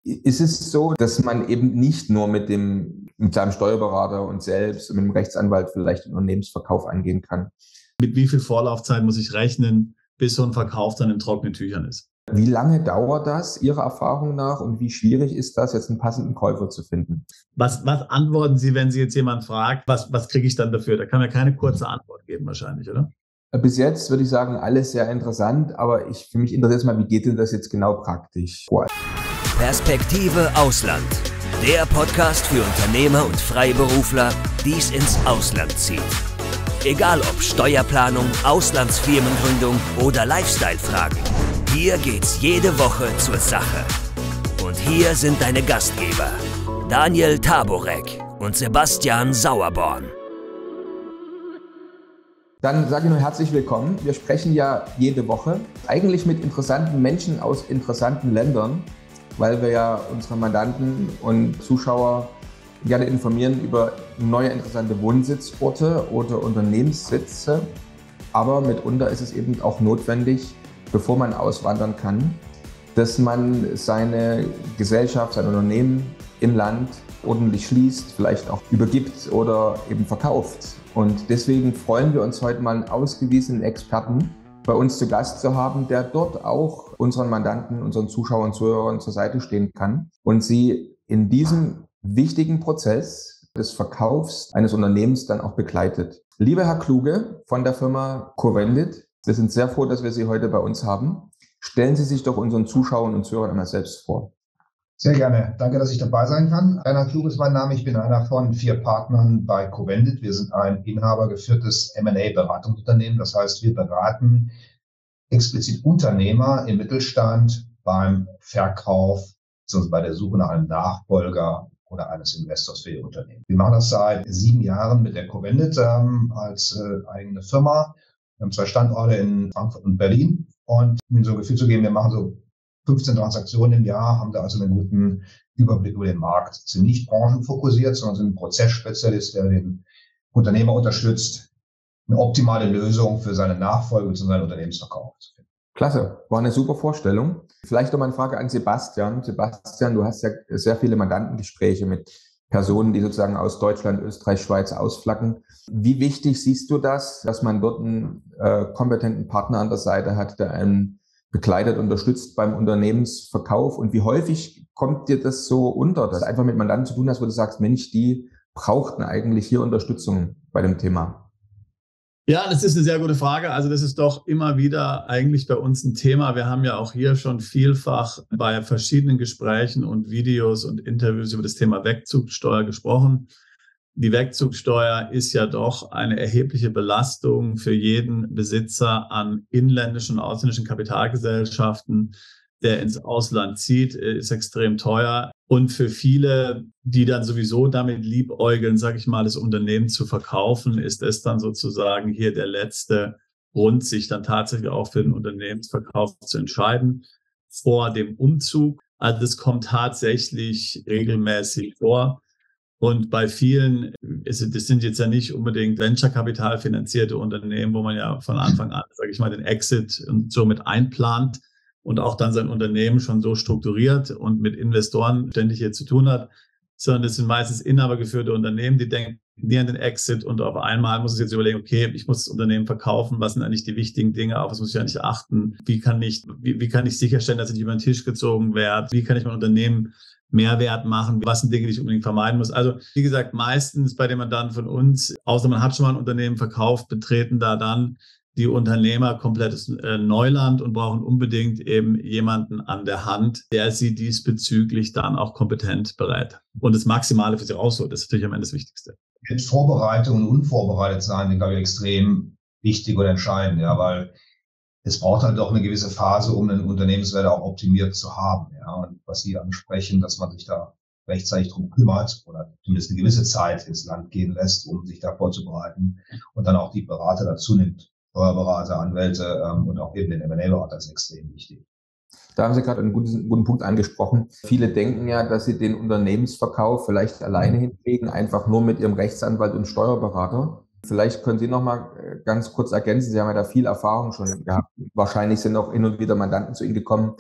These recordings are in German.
Ist es so, dass man eben nicht nur mit seinem Steuerberater und selbst und mit dem Rechtsanwalt vielleicht den Unternehmensverkauf angehen kann? Mit wie viel Vorlaufzeit muss ich rechnen, bis so ein Verkauf dann in trockenen Tüchern ist? Wie lange dauert das Ihrer Erfahrung nach und wie schwierig ist das, jetzt einen passenden Käufer zu finden? Was antworten Sie, wenn Sie jetzt jemanden fragt, was kriege ich dann dafür? Da kann man ja keine kurze Antwort geben wahrscheinlich, oder? Bis jetzt würde ich sagen, alles sehr interessant, aber für mich interessiert es mal, wie geht denn das jetzt genau praktisch vor? Perspektive Ausland. Der Podcast für Unternehmer und Freiberufler, die es ins Ausland zieht. Egal ob Steuerplanung, Auslandsfirmengründung oder Lifestyle-Fragen. Hier geht's jede Woche zur Sache. Und hier sind deine Gastgeber, Daniel Taborek und Sebastian Sauerborn. Dann sage ich nur herzlich willkommen. Wir sprechen ja jede Woche eigentlich mit interessanten Menschen aus interessanten Ländern, weil wir ja unsere Mandanten und Zuschauer gerne informieren über neue interessante Wohnsitzorte oder Unternehmenssitze. Aber mitunter ist es eben auch notwendig, bevor man auswandern kann, dass man seine Gesellschaft, sein Unternehmen im Land ordentlich schließt, vielleicht auch übergibt oder eben verkauft. Und deswegen freuen wir uns heute mal einen ausgewiesenen Experten bei uns zu Gast zu haben, der dort auch unseren Mandanten, unseren Zuschauern und Zuhörern zur Seite stehen kann und sie in diesem wichtigen Prozess des Verkaufs eines Unternehmens dann auch begleitet. Lieber Herr Kluge von der Firma Covendit, wir sind sehr froh, dass wir Sie heute bei uns haben. Stellen Sie sich doch unseren Zuschauern und Zuhörern einmal selbst vor. Sehr gerne. Danke, dass ich dabei sein kann. Reinhard Kluge ist mein Name. Ich bin einer von 4 Partnern bei Covendit. Wir sind ein inhabergeführtes M&A-Beratungsunternehmen. Das heißt, wir beraten explizit Unternehmer im Mittelstand beim Verkauf, beziehungsweise bei der Suche nach einem Nachfolger oder eines Investors für ihr Unternehmen. Wir machen das seit 7 Jahren mit der Covendit als eigene Firma. Wir haben 2 Standorte in Frankfurt und Berlin. Und um Ihnen so ein Gefühl zu geben, wir machen so 15 Transaktionen im Jahr, haben da also einen guten Überblick über den Markt. Sind nicht branchenfokussiert, sondern sind ein Prozessspezialist, der den Unternehmer unterstützt, eine optimale Lösung für seine Nachfolge und seinen Unternehmensverkauf zu finden. Klasse, war eine super Vorstellung. Vielleicht noch mal eine Frage an Sebastian. Sebastian, du hast ja sehr viele Mandantengespräche mit Personen, die sozusagen aus Deutschland, Österreich, Schweiz ausflacken. Wie wichtig siehst du das, dass man dort einen kompetenten Partner an der Seite hat, der einen begleitet, unterstützt beim Unternehmensverkauf? Und wie häufig kommt dir das so unter, dass du einfach mit Mandanten zu tun hast, wo du sagst, Mensch, die brauchten eigentlich hier Unterstützung bei dem Thema? Ja, das ist eine sehr gute Frage. Also das ist doch immer wieder eigentlich bei uns ein Thema. Wir haben ja auch hier schon vielfach bei verschiedenen Gesprächen und Videos und Interviews über das Thema Wegzugsteuer gesprochen. Die Wegzugsteuer ist ja doch eine erhebliche Belastung für jeden Besitzer an inländischen und ausländischen Kapitalgesellschaften, der ins Ausland zieht, ist extrem teuer. Und für viele, die dann sowieso damit liebäugeln, sage ich mal, das Unternehmen zu verkaufen, ist es dann sozusagen hier der letzte Grund, sich dann tatsächlich auch für den Unternehmensverkauf zu entscheiden vor dem Umzug. Also das kommt tatsächlich regelmäßig vor. Und bei vielen, das sind jetzt ja nicht unbedingt Venture-Kapital finanzierte Unternehmen, wo man ja von Anfang an, sage ich mal, den Exit und so mit einplant und auch dann sein Unternehmen schon so strukturiert und mit Investoren ständig hier zu tun hat, sondern das sind meistens inhabergeführte Unternehmen, die denken nie an den Exit und auf einmal muss es jetzt überlegen, okay, ich muss das Unternehmen verkaufen, was sind eigentlich die wichtigen Dinge, auf was muss ich eigentlich achten, wie kann ich sicherstellen, dass ich nicht über den Tisch gezogen werde, wie kann ich mein Unternehmen Mehrwert machen, was sind Dinge, die ich unbedingt vermeiden muss. Also wie gesagt, meistens bei den Mandanten von uns, außer man hat schon mal ein Unternehmen verkauft, betreten da dann die Unternehmer komplettes Neuland und brauchen unbedingt eben jemanden an der Hand, der sie diesbezüglich dann auch kompetent berät und das Maximale für sie rausholt. Das ist natürlich am Ende das Wichtigste. Mit Vorbereitung und unvorbereitet sein, glaube ich, extrem wichtig und entscheidend, ja, weil es braucht halt auch eine gewisse Phase, um einen Unternehmenswert auch optimiert zu haben. Ja, und was Sie ansprechen, dass man sich da rechtzeitig drum kümmert oder zumindest eine gewisse Zeit ins Land gehen lässt, um sich da vorzubereiten und dann auch die Berater dazu nimmt, Steuerberater, Anwälte und auch eben den M&A-Berater ist extrem wichtig. Da haben Sie gerade einen guten Punkt angesprochen. Viele denken ja, dass sie den Unternehmensverkauf vielleicht alleine hinkriegen, einfach nur mit ihrem Rechtsanwalt und Steuerberater. Vielleicht können Sie noch mal ganz kurz ergänzen. Sie haben ja da viel Erfahrung schon gehabt. Wahrscheinlich sind auch hin und wieder Mandanten zu Ihnen gekommen,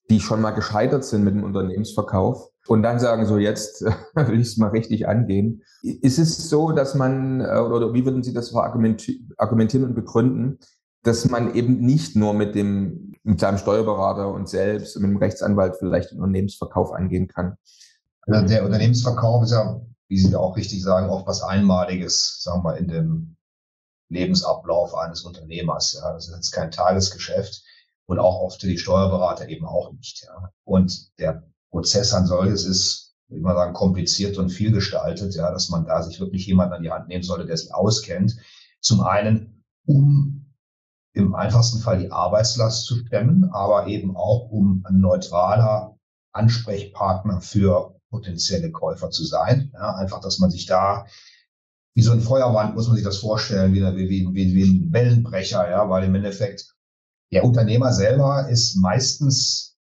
die schon mal gescheitert sind mit dem Unternehmensverkauf und dann sagen, so jetzt will ich es mal richtig angehen. Ist es so, dass man, oder wie würden Sie das argumentieren und begründen, dass man eben nicht nur mit seinem Steuerberater und selbst und mit dem Rechtsanwalt vielleicht den Unternehmensverkauf angehen kann? Also der Unternehmensverkauf ist ja, wie Sie da auch richtig sagen, oft was Einmaliges, sagen wir, in dem Lebensablauf eines Unternehmers. Ja. Das ist jetzt kein Tagesgeschäft und auch oft für die Steuerberater eben auch nicht. Ja. Und der Prozess an solches ist, würde ich mal sagen, kompliziert und vielgestaltet, ja, dass man da sich wirklich jemanden an die Hand nehmen sollte, der sich auskennt. Zum einen, um im einfachsten Fall die Arbeitslast zu stemmen, aber eben auch, um ein neutraler Ansprechpartner für potenzielle Käufer zu sein. Ja, einfach, dass man sich da, wie so ein Feuerwand, muss man sich das vorstellen, wie ein Wellenbrecher, ja, weil im Endeffekt der Unternehmer selber ist meistens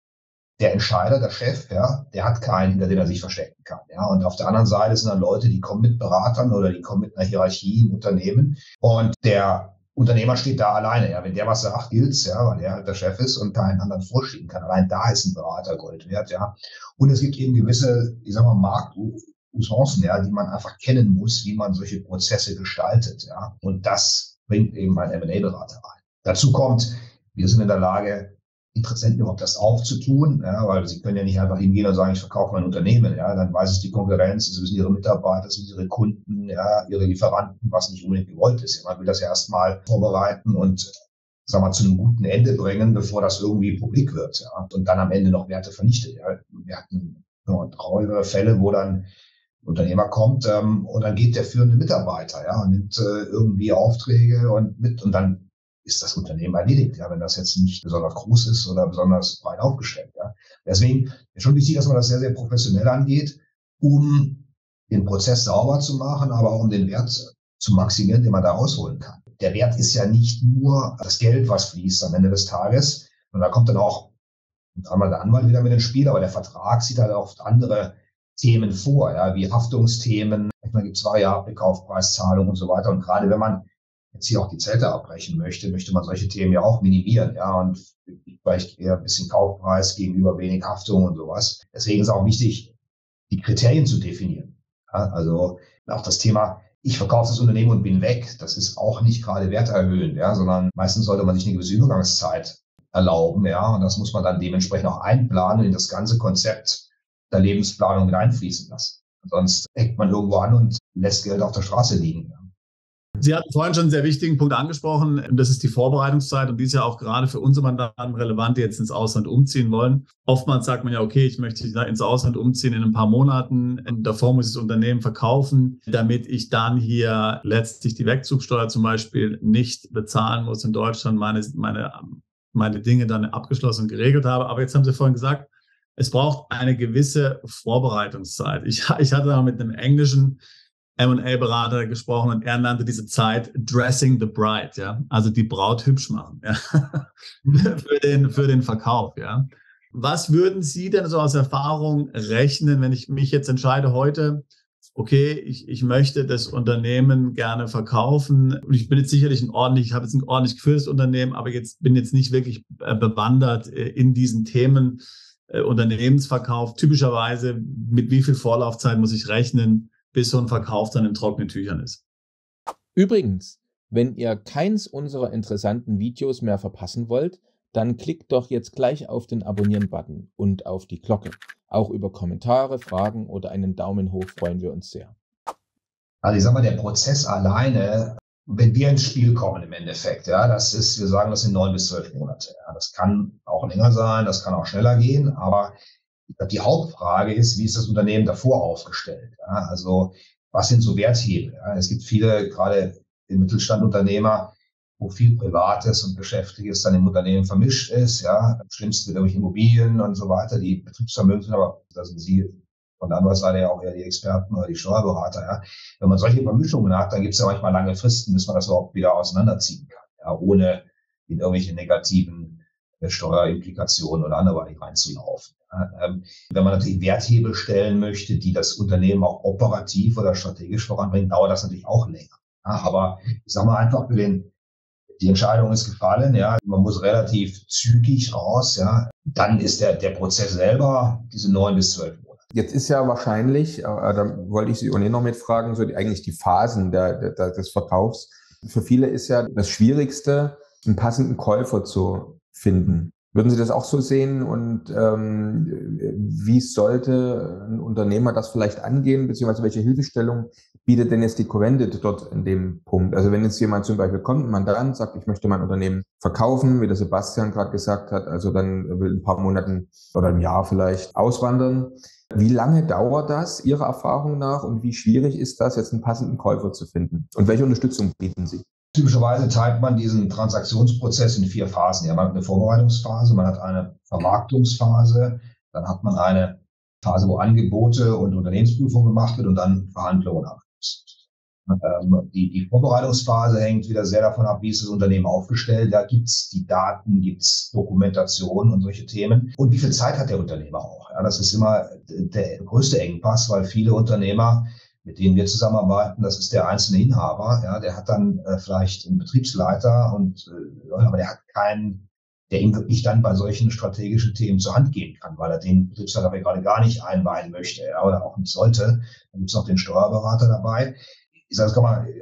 der Entscheider, der Chef, ja, der hat keinen, hinter dem er sich verstecken kann. Ja, und auf der anderen Seite sind dann Leute, die kommen mit Beratern oder die kommen mit einer Hierarchie im Unternehmen und der Unternehmer steht da alleine. Ja, wenn der was sagt, gilt's, ja, weil er halt der Chef ist und keinen anderen vorschieben kann. Allein da ist ein Berater Gold wert, ja. Und es gibt eben gewisse, ich sag mal, Marktusancen, ja, die man einfach kennen muss, wie man solche Prozesse gestaltet, ja. Und das bringt eben ein M&A-Berater rein. Dazu kommt, wir sind in der Lage, Interessenten überhaupt das aufzutun, ja, weil sie können ja nicht einfach hingehen und sagen, ich verkaufe mein Unternehmen, ja, dann weiß es die Konkurrenz, es wissen ihre Mitarbeiter, es wissen ihre Kunden, ja, ihre Lieferanten, was nicht unbedingt gewollt ist. Ja, man will das ja erstmal vorbereiten und, sagen wir mal, zu einem guten Ende bringen, bevor das irgendwie publik wird, ja, und dann am Ende noch Werte vernichtet. Ja. Wir hatten traurige Fälle, wo dann ein Unternehmer kommt und dann geht der führende Mitarbeiter, ja, und nimmt irgendwie Aufträge und dann ist das Unternehmen erledigt, ja, wenn das jetzt nicht besonders groß ist oder besonders breit aufgestellt. Ja. Deswegen ist schon wichtig, dass man das sehr, sehr professionell angeht, um den Prozess sauber zu machen, aber auch um den Wert zu maximieren, den man da rausholen kann. Der Wert ist ja nicht nur das Geld, was fließt am Ende des Tages, und da kommt dann auch einmal der Anwalt wieder mit ins Spiel, aber der Vertrag sieht halt oft andere Themen vor, ja, wie Haftungsthemen, manchmal gibt es Variable, Kaufpreiszahlung und so weiter. Und gerade wenn man jetzt hier auch die Zelte abbrechen möchte man solche Themen ja auch minimieren, ja, und vielleicht eher ein bisschen Kaufpreis gegenüber wenig Haftung und sowas. Deswegen ist auch wichtig, die Kriterien zu definieren. Ja, also auch das Thema, ich verkaufe das Unternehmen und bin weg, das ist auch nicht gerade werterhöhend, ja, sondern meistens sollte man sich eine gewisse Übergangszeit erlauben, ja, und das muss man dann dementsprechend auch einplanen und in das ganze Konzept der Lebensplanung mit einfließen lassen. Sonst eckt man irgendwo an und lässt Geld auf der Straße liegen. Ja. Sie hatten vorhin schon einen sehr wichtigen Punkt angesprochen, das ist die Vorbereitungszeit und die ist ja auch gerade für unsere Mandanten relevant, die jetzt ins Ausland umziehen wollen. Oftmals sagt man ja, okay, ich möchte ins Ausland umziehen in ein paar Monaten, davor muss ich das Unternehmen verkaufen, damit ich dann hier letztlich die Wegzugsteuer zum Beispiel nicht bezahlen muss in Deutschland, meine Dinge dann abgeschlossen und geregelt habe. Aber jetzt haben Sie vorhin gesagt, es braucht eine gewisse Vorbereitungszeit. Ich hatte da mit einem englischen M&A-Berater gesprochen und er nannte diese Zeit Dressing the Bride, ja, also die Braut hübsch machen, ja, für den Verkauf, ja. Was würden Sie denn so aus Erfahrung rechnen, wenn ich mich jetzt entscheide heute, okay, ich möchte das Unternehmen gerne verkaufen und ich bin jetzt sicherlich ich habe jetzt ein ordentlich geführtes Unternehmen, aber bin jetzt nicht wirklich bewandert in diesen Themen Unternehmensverkauf. Typischerweise, mit wie viel Vorlaufzeit muss ich rechnen, bis so ein Verkauf dann in trockenen Tüchern ist. Übrigens, wenn ihr keins unserer interessanten Videos mehr verpassen wollt, dann klickt doch jetzt gleich auf den Abonnieren-Button und auf die Glocke. Auch über Kommentare, Fragen oder einen Daumen hoch freuen wir uns sehr. Also ich sag mal, der Prozess alleine, wenn wir ins Spiel kommen im Endeffekt, ja, wir sagen, das sind 9 bis 12 Monate. Ja, das kann auch länger sein, das kann auch schneller gehen, aber die Hauptfrage ist, wie ist das Unternehmen davor aufgestellt? Ja, also was sind so Werthebel? Ja, es gibt viele, gerade im Mittelstandsunternehmer, wo viel Privates und Geschäftliches dann im Unternehmen vermischt ist. Ja, am schlimmsten mit irgendwelchen Immobilien und so weiter, die Betriebsvermögen sind, aber da sind Sie von der Anwaltsseite ja auch eher die Experten oder die Steuerberater. Ja. Wenn man solche Vermischungen hat, dann gibt es ja manchmal lange Fristen, bis man das überhaupt wieder auseinanderziehen kann, ja, ohne in irgendwelche negativen Steuerimplikationen oder anderweitig reinzulaufen. Wenn man natürlich Werthebel stellen möchte, die das Unternehmen auch operativ oder strategisch voranbringen, dauert das natürlich auch länger. Ja, aber ich sage mal einfach, für den Die Entscheidung ist gefallen, ja. Man muss relativ zügig raus, ja. Dann ist der Prozess selber diese 9 bis 12 Monate. Jetzt ist ja wahrscheinlich, da wollte ich Sie ohnehin noch mitfragen, eigentlich die Phasen des Verkaufs. Für viele ist ja das Schwierigste, einen passenden Käufer zu finden. Würden Sie das auch so sehen und wie sollte ein Unternehmer das vielleicht angehen, beziehungsweise welche Hilfestellung bietet denn jetzt die Covendit dort in dem Punkt? Also wenn jetzt jemand zum Beispiel kommt, ein Mandant sagt, ich möchte mein Unternehmen verkaufen, wie der Sebastian gerade gesagt hat, also dann will ein paar Monaten oder ein Jahr vielleicht auswandern. Wie lange dauert das Ihrer Erfahrung nach und wie schwierig ist das, jetzt einen passenden Käufer zu finden? Und welche Unterstützung bieten Sie? Typischerweise teilt man diesen Transaktionsprozess in 4 Phasen. Ja, man hat eine Vorbereitungsphase, man hat eine Vermarktungsphase, dann hat man eine Phase, wo Angebote und Unternehmensprüfung gemacht wird und dann Verhandlungen abschließen. Die Vorbereitungsphase hängt wieder sehr davon ab, wie ist das Unternehmen aufgestellt. Da gibt's die Daten, gibt's Dokumentation und solche Themen. Und wie viel Zeit hat der Unternehmer auch? Ja, das ist immer der größte Engpass, weil viele Unternehmer, mit denen wir zusammenarbeiten, das ist der einzelne Inhaber, ja, der hat dann vielleicht einen Betriebsleiter aber der hat keinen, der ihm wirklich dann bei solchen strategischen Themen zur Hand gehen kann, weil er den Betriebsleiter gerade gar nicht einweihen möchte, ja, oder auch nicht sollte. Dann gibt's noch den Steuerberater dabei. Ich sage,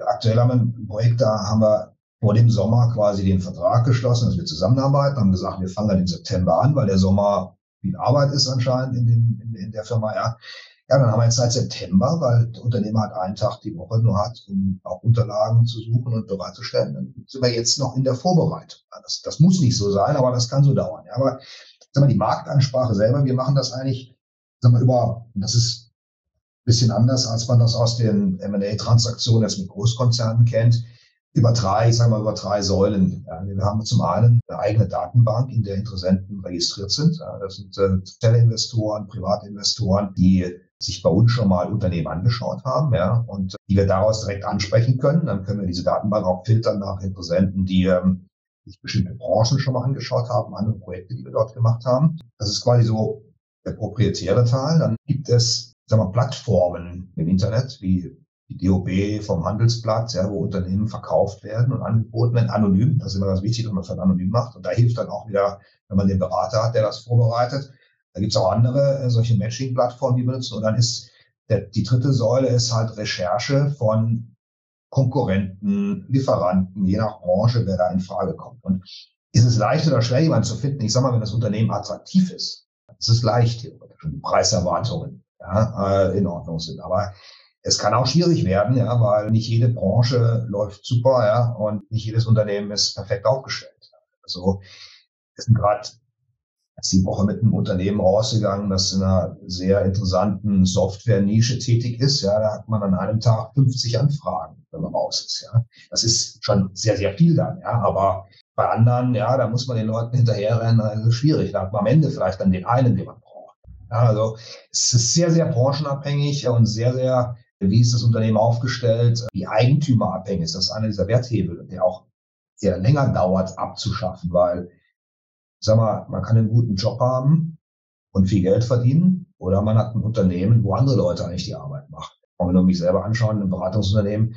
aktuell haben wir ein Projekt, da haben wir vor dem Sommer quasi den Vertrag geschlossen, dass wir zusammenarbeiten, haben gesagt, wir fangen dann im September an, weil der Sommer viel Arbeit ist anscheinend in der Firma, ja. Ja, dann haben wir jetzt seit September, weil der Unternehmer halt einen Tag die Woche nur hat, um auch Unterlagen zu suchen und bereitzustellen. Dann sind wir jetzt noch in der Vorbereitung. Das muss nicht so sein, aber das kann so dauern. Ja, aber die Marktansprache selber, wir machen das eigentlich, das ist ein bisschen anders, als man das aus den M&A-Transaktionen jetzt mit Großkonzernen kennt, über 3 Säulen. Ja, wir haben zum einen eine eigene Datenbank, in der Interessenten registriert sind. Ja, das sind Teleinvestoren, Privatinvestoren, die sich bei uns schon mal Unternehmen angeschaut haben, ja, und die wir daraus direkt ansprechen können. Dann können wir diese Datenbank auch filtern nach Interessenten, die sich bestimmte Branchen schon mal angeschaut haben, andere Projekte, die wir dort gemacht haben. Das ist quasi so der proprietäre Teil. Dann gibt es, Plattformen im Internet, wie die DOB vom Handelsblatt, ja, wo Unternehmen verkauft werden und angeboten werden, anonym. Das ist immer ganz wichtig, dass man das anonym macht. Und da hilft dann auch wieder, wenn man den Berater hat, der das vorbereitet. Da gibt's auch andere solche Matching-Plattformen, die wir nutzen. Und dann ist die dritte Säule ist halt Recherche von Konkurrenten, Lieferanten, je nach Branche, wer da in Frage kommt. Und ist es leicht oder schwer, jemanden zu finden? Ich sag mal, wenn das Unternehmen attraktiv ist, ist es leicht, die Preiserwartungen in Ordnung sind. Aber es kann auch schwierig werden, ja, weil nicht jede Branche läuft super, ja, und nicht jedes Unternehmen ist perfekt aufgestellt. Also wir sind gerade die Woche mit einem Unternehmen rausgegangen, das in einer sehr interessanten Software-Nische tätig ist. Ja, da hat man an einem Tag 50 Anfragen, wenn man raus ist. Ja, das ist schon sehr, sehr viel dann. Ja, aber bei anderen, ja, da muss man den Leuten hinterherrennen. Das ist schwierig. Da hat man am Ende vielleicht dann den einen, den man braucht. Ja, also es ist sehr, sehr branchenabhängig und sehr, sehr, wie ist das Unternehmen aufgestellt, wie eigentümerabhängig ist. Das ist einer dieser Werthebel, der auch eher länger dauert abzuschaffen, weil man kann einen guten Job haben und viel Geld verdienen oder man hat ein Unternehmen, wo andere Leute eigentlich die Arbeit machen. Und wenn wir mich selber anschauen, ein Beratungsunternehmen,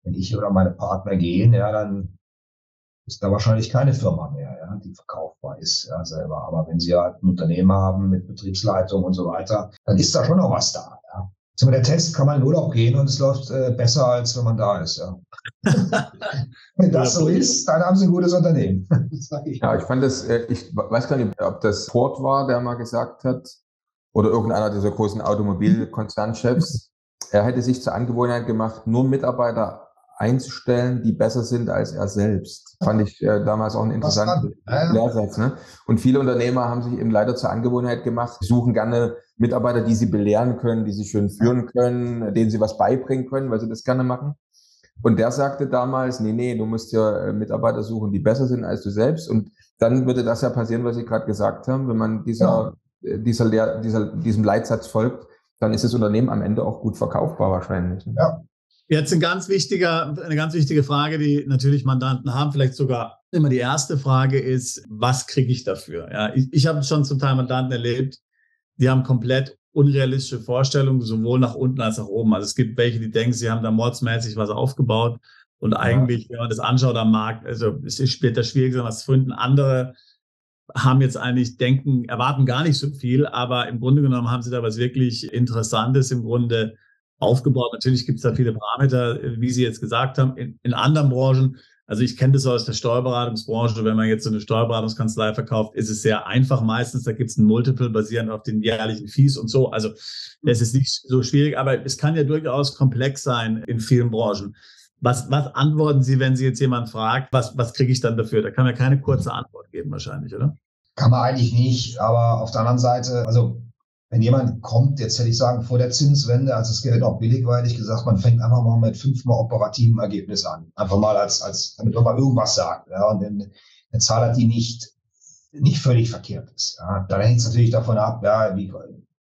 wenn ich oder meine Partner gehen, ja, dann ist da wahrscheinlich keine Firma mehr, ja, die verkaufbar ist, ja, selber. Aber wenn Sie halt ein Unternehmen haben mit Betriebsleitung und so weiter, dann ist da schon noch was da, ja. Der Test kann man in Urlaub gehen und es läuft besser, als wenn man da ist. Ja. Wenn das so ist, dann haben Sie ein gutes Unternehmen. Ja, ich fand das, ich weiß gar nicht, ob das Ford war, der mal gesagt hat, oder irgendeiner dieser großen Automobilkonzernchefs, er hätte sich zur Angewohnheit gemacht, nur Mitarbeiter einzustellen, die besser sind als er selbst. Fand ich damals auch einen interessanten Lehrsatz. Ne? Und viele Unternehmer haben sich eben leider zur Angewohnheit gemacht, suchen gerne Mitarbeiter, die sie belehren können, die sie schön führen können, denen sie was beibringen können, weil sie das gerne machen. Und der sagte damals, nee, du musst ja Mitarbeiter suchen, die besser sind als du selbst. Und dann würde das ja passieren, was Sie gerade gesagt haben. Wenn man diesem Leitsatz folgt, dann ist das Unternehmen am Ende auch gut verkaufbar wahrscheinlich. Ne? Ja. Jetzt eine ganz wichtige Frage, die natürlich Mandanten haben, vielleicht sogar immer die erste Frage ist, was kriege ich dafür? Ja, ich habe schon zum Teil Mandanten erlebt, die haben komplett unrealistische Vorstellungen, sowohl nach unten als auch nach oben. Also es gibt welche, die denken, sie haben da mordsmäßig was aufgebaut Und eigentlich, wenn man das anschaut am Markt, also es ist später schwieriger, was zu finden. Andere haben jetzt eigentlich erwarten gar nicht so viel, aber im Grunde genommen haben sie da was wirklich Interessantes im Grunde aufgebaut. Natürlich gibt es da viele Parameter, wie Sie jetzt gesagt haben, in anderen Branchen. Also ich kenne das aus der Steuerberatungsbranche. Wenn man jetzt so eine Steuerberatungskanzlei verkauft, ist es sehr einfach meistens. Da gibt es ein Multiple basierend auf den jährlichen Fees und so. Also das ist nicht so schwierig, aber es kann ja durchaus komplex sein in vielen Branchen. Was antworten Sie, wenn Sie jetzt jemand fragt, was kriege ich dann dafür? Da kann man ja keine kurze Antwort geben wahrscheinlich, oder? Kann man eigentlich nicht, aber auf der anderen Seite, also wenn jemand kommt, jetzt hätte ich sagen, vor der Zinswende, als das Geld auch billig war, hätte ich gesagt, man fängt einfach mal mit 5-mal operativen Ergebnis an. Einfach mal damit man mal irgendwas sagt. Ja, und eine Zahl hat, die nicht völlig verkehrt ist. Ja. Dann hängt es natürlich davon ab, ja,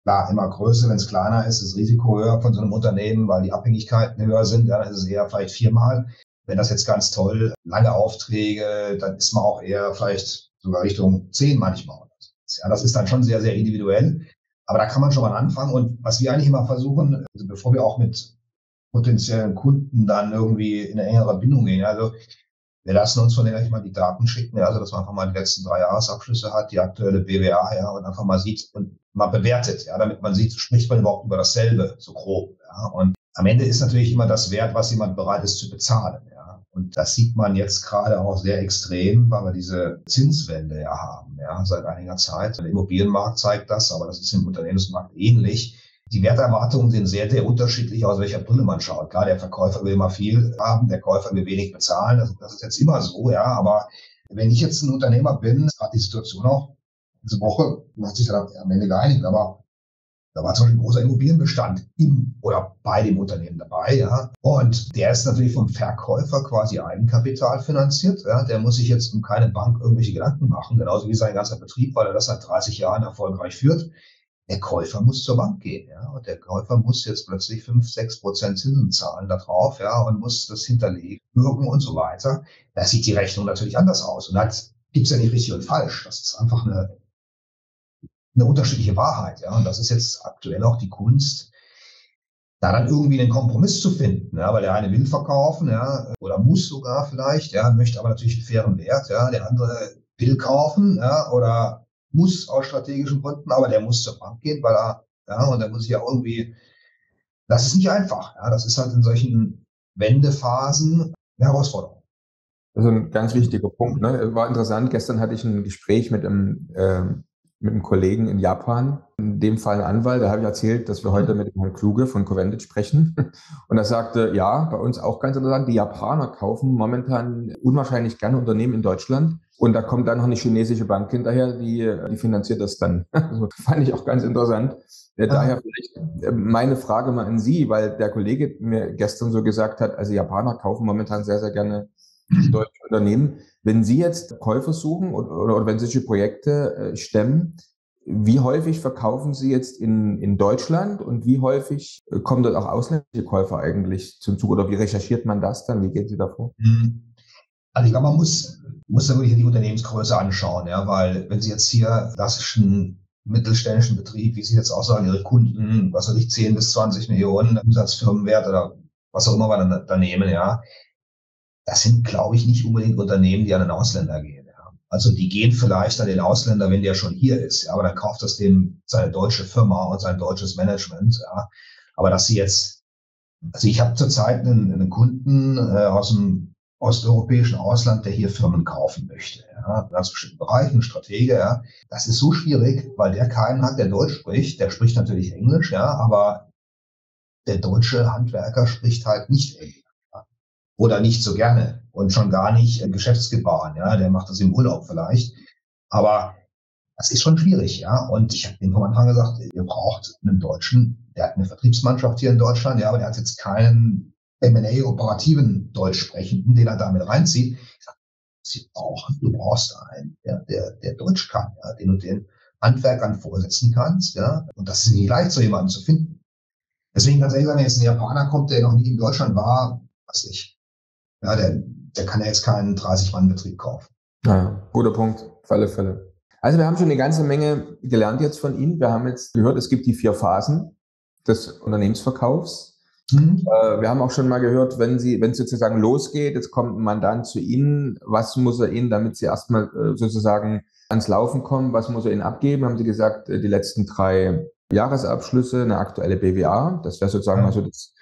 klar, immer größer, wenn es kleiner ist, ist das Risiko höher von so einem Unternehmen, weil die Abhängigkeiten höher sind. Ja, dann ist es eher vielleicht 4-mal. Wenn das jetzt ganz toll, lange Aufträge, dann ist man auch eher vielleicht sogar Richtung 10 manchmal. Ja, das ist dann schon sehr, sehr individuell. Aber da kann man schon mal anfangen. Und was wir eigentlich immer versuchen, also bevor wir auch mit potenziellen Kunden dann irgendwie in eine engere Bindung gehen, also wir lassen uns von denen eigentlich mal die Daten schicken, ja, also dass man einfach mal die letzten 3 Jahresabschlüsse hat, die aktuelle BWA, ja, und einfach mal sieht und mal bewertet, ja, damit man sieht, spricht man überhaupt über dasselbe, so grob, ja. Und am Ende ist natürlich immer das wert, was jemand bereit ist zu bezahlen, ja. Und das sieht man jetzt gerade auch sehr extrem, weil wir diese Zinswende ja haben, ja, seit einiger Zeit. Der Immobilienmarkt zeigt das, aber das ist im Unternehmensmarkt ähnlich. Die Werterwartungen sind sehr, sehr unterschiedlich, aus welcher Brille man schaut. Klar, der Verkäufer will immer viel haben, der Käufer will wenig bezahlen. Das ist jetzt immer so, ja. Aber wenn ich jetzt ein Unternehmer bin, hat die Situation auch, diese Woche, man hat sich dann am Ende geeinigt, aber da war zum Beispiel ein großer Immobilienbestand oder bei dem Unternehmen dabei, ja. Und der ist natürlich vom Verkäufer quasi Eigenkapital finanziert, ja. Der muss sich jetzt um keine Bank irgendwelche Gedanken machen, genauso wie sein ganzer Betrieb, weil er das seit 30 Jahren erfolgreich führt. Der Käufer muss zur Bank gehen, ja. Und der Käufer muss jetzt plötzlich 5-6% Zinsen zahlen da drauf, ja, und muss das hinterlegen, bürgen und so weiter. Da sieht die Rechnung natürlich anders aus. Und da gibt's ja nicht richtig und falsch. Das ist einfach eine unterschiedliche Wahrheit, ja. Und das ist jetzt aktuell auch die Kunst, da dann irgendwie einen Kompromiss zu finden, ja, weil der eine will verkaufen, ja, oder muss sogar vielleicht, ja, möchte aber natürlich einen fairen Wert, ja. Der andere will kaufen, ja, oder muss aus strategischen Gründen, aber der muss zur Bank gehen, weil und der muss sich ja irgendwie, das ist nicht einfach, ja. Das ist halt in solchen Wendephasen eine Herausforderung. Das ist ein ganz wichtiger Punkt, ne? War interessant. Gestern hatte ich ein Gespräch mit einem Kollegen in Japan, in dem Fall ein Anwalt, da habe ich erzählt, dass wir heute mit Herrn Kluge von Covendit sprechen. Und er sagte, ja, bei uns auch ganz interessant, die Japaner kaufen momentan unwahrscheinlich gerne Unternehmen in Deutschland. Und da kommt dann noch eine chinesische Bank hinterher, die finanziert das dann. Also, fand ich auch ganz interessant. Daher vielleicht meine Frage mal an Sie, weil der Kollege mir gestern so gesagt hat, also Japaner kaufen momentan sehr, sehr gerne deutsche Unternehmen. Wenn Sie jetzt Käufer suchen oder wenn Sie solche Projekte stemmen, wie häufig verkaufen Sie jetzt in Deutschland und wie häufig kommen dort auch ausländische Käufer eigentlich zum Zug oder wie recherchiert man das dann? Wie gehen Sie da vor? Also ich glaube, man muss da wirklich die Unternehmensgröße anschauen, ja, weil wenn Sie jetzt hier klassischen mittelständischen Betrieb, wie Sie jetzt auch sagen, Ihre Kunden, was weiß ich, 10 bis 20 Millionen Umsatzfirmenwert oder was auch immer wir dann nehmen, ja, das sind, glaube ich, nicht unbedingt Unternehmen, die an den Ausländer gehen. Ja. Also die gehen vielleicht an den Ausländer, wenn der schon hier ist, ja, aber dann kauft das dem seine deutsche Firma und sein deutsches Management. Ja. Aber dass Sie jetzt, also ich habe zurzeit einen Kunden aus dem osteuropäischen Ausland, der hier Firmen kaufen möchte. Ja, in ganz bestimmten Bereichen, Stratege, ja. Das ist so schwierig, weil der keinen hat, der Deutsch spricht. Der spricht natürlich Englisch, ja, aber der deutsche Handwerker spricht halt nicht Englisch. Oder nicht so gerne und schon gar nicht geschäftsgebahren, ja, der macht das im Urlaub vielleicht. Aber das ist schon schwierig, ja. Und ich habe ihm vom Anfang gesagt, ihr braucht einen Deutschen, der hat eine Vertriebsmannschaft hier in Deutschland, ja, aber der hat jetzt keinen M&A-operativen Deutschsprechenden, den er damit reinzieht. Ich sage, du brauchst einen, der Deutsch kann, ja, den du den Handwerkern vorsetzen kannst, ja. Und das ist nicht leicht, so jemanden zu finden. Deswegen ganz ehrlich sagen, wenn jetzt ein Japaner kommt, der noch nie in Deutschland war, weiß nicht. Ja, der kann ja jetzt keinen 30-Mann-Betrieb kaufen. Ja, guter Punkt, auf alle Fälle. Also wir haben schon eine ganze Menge gelernt jetzt von Ihnen. Wir haben jetzt gehört, es gibt die 4 Phasen des Unternehmensverkaufs. Wir haben auch schon mal gehört, wenn es sozusagen losgeht, jetzt kommt ein Mandant zu Ihnen, was muss er Ihnen, damit Sie erstmal sozusagen ans Laufen kommen, was muss er Ihnen abgeben? Haben Sie gesagt, die letzten 3 Jahresabschlüsse, eine aktuelle BWA, das wäre sozusagen mal so das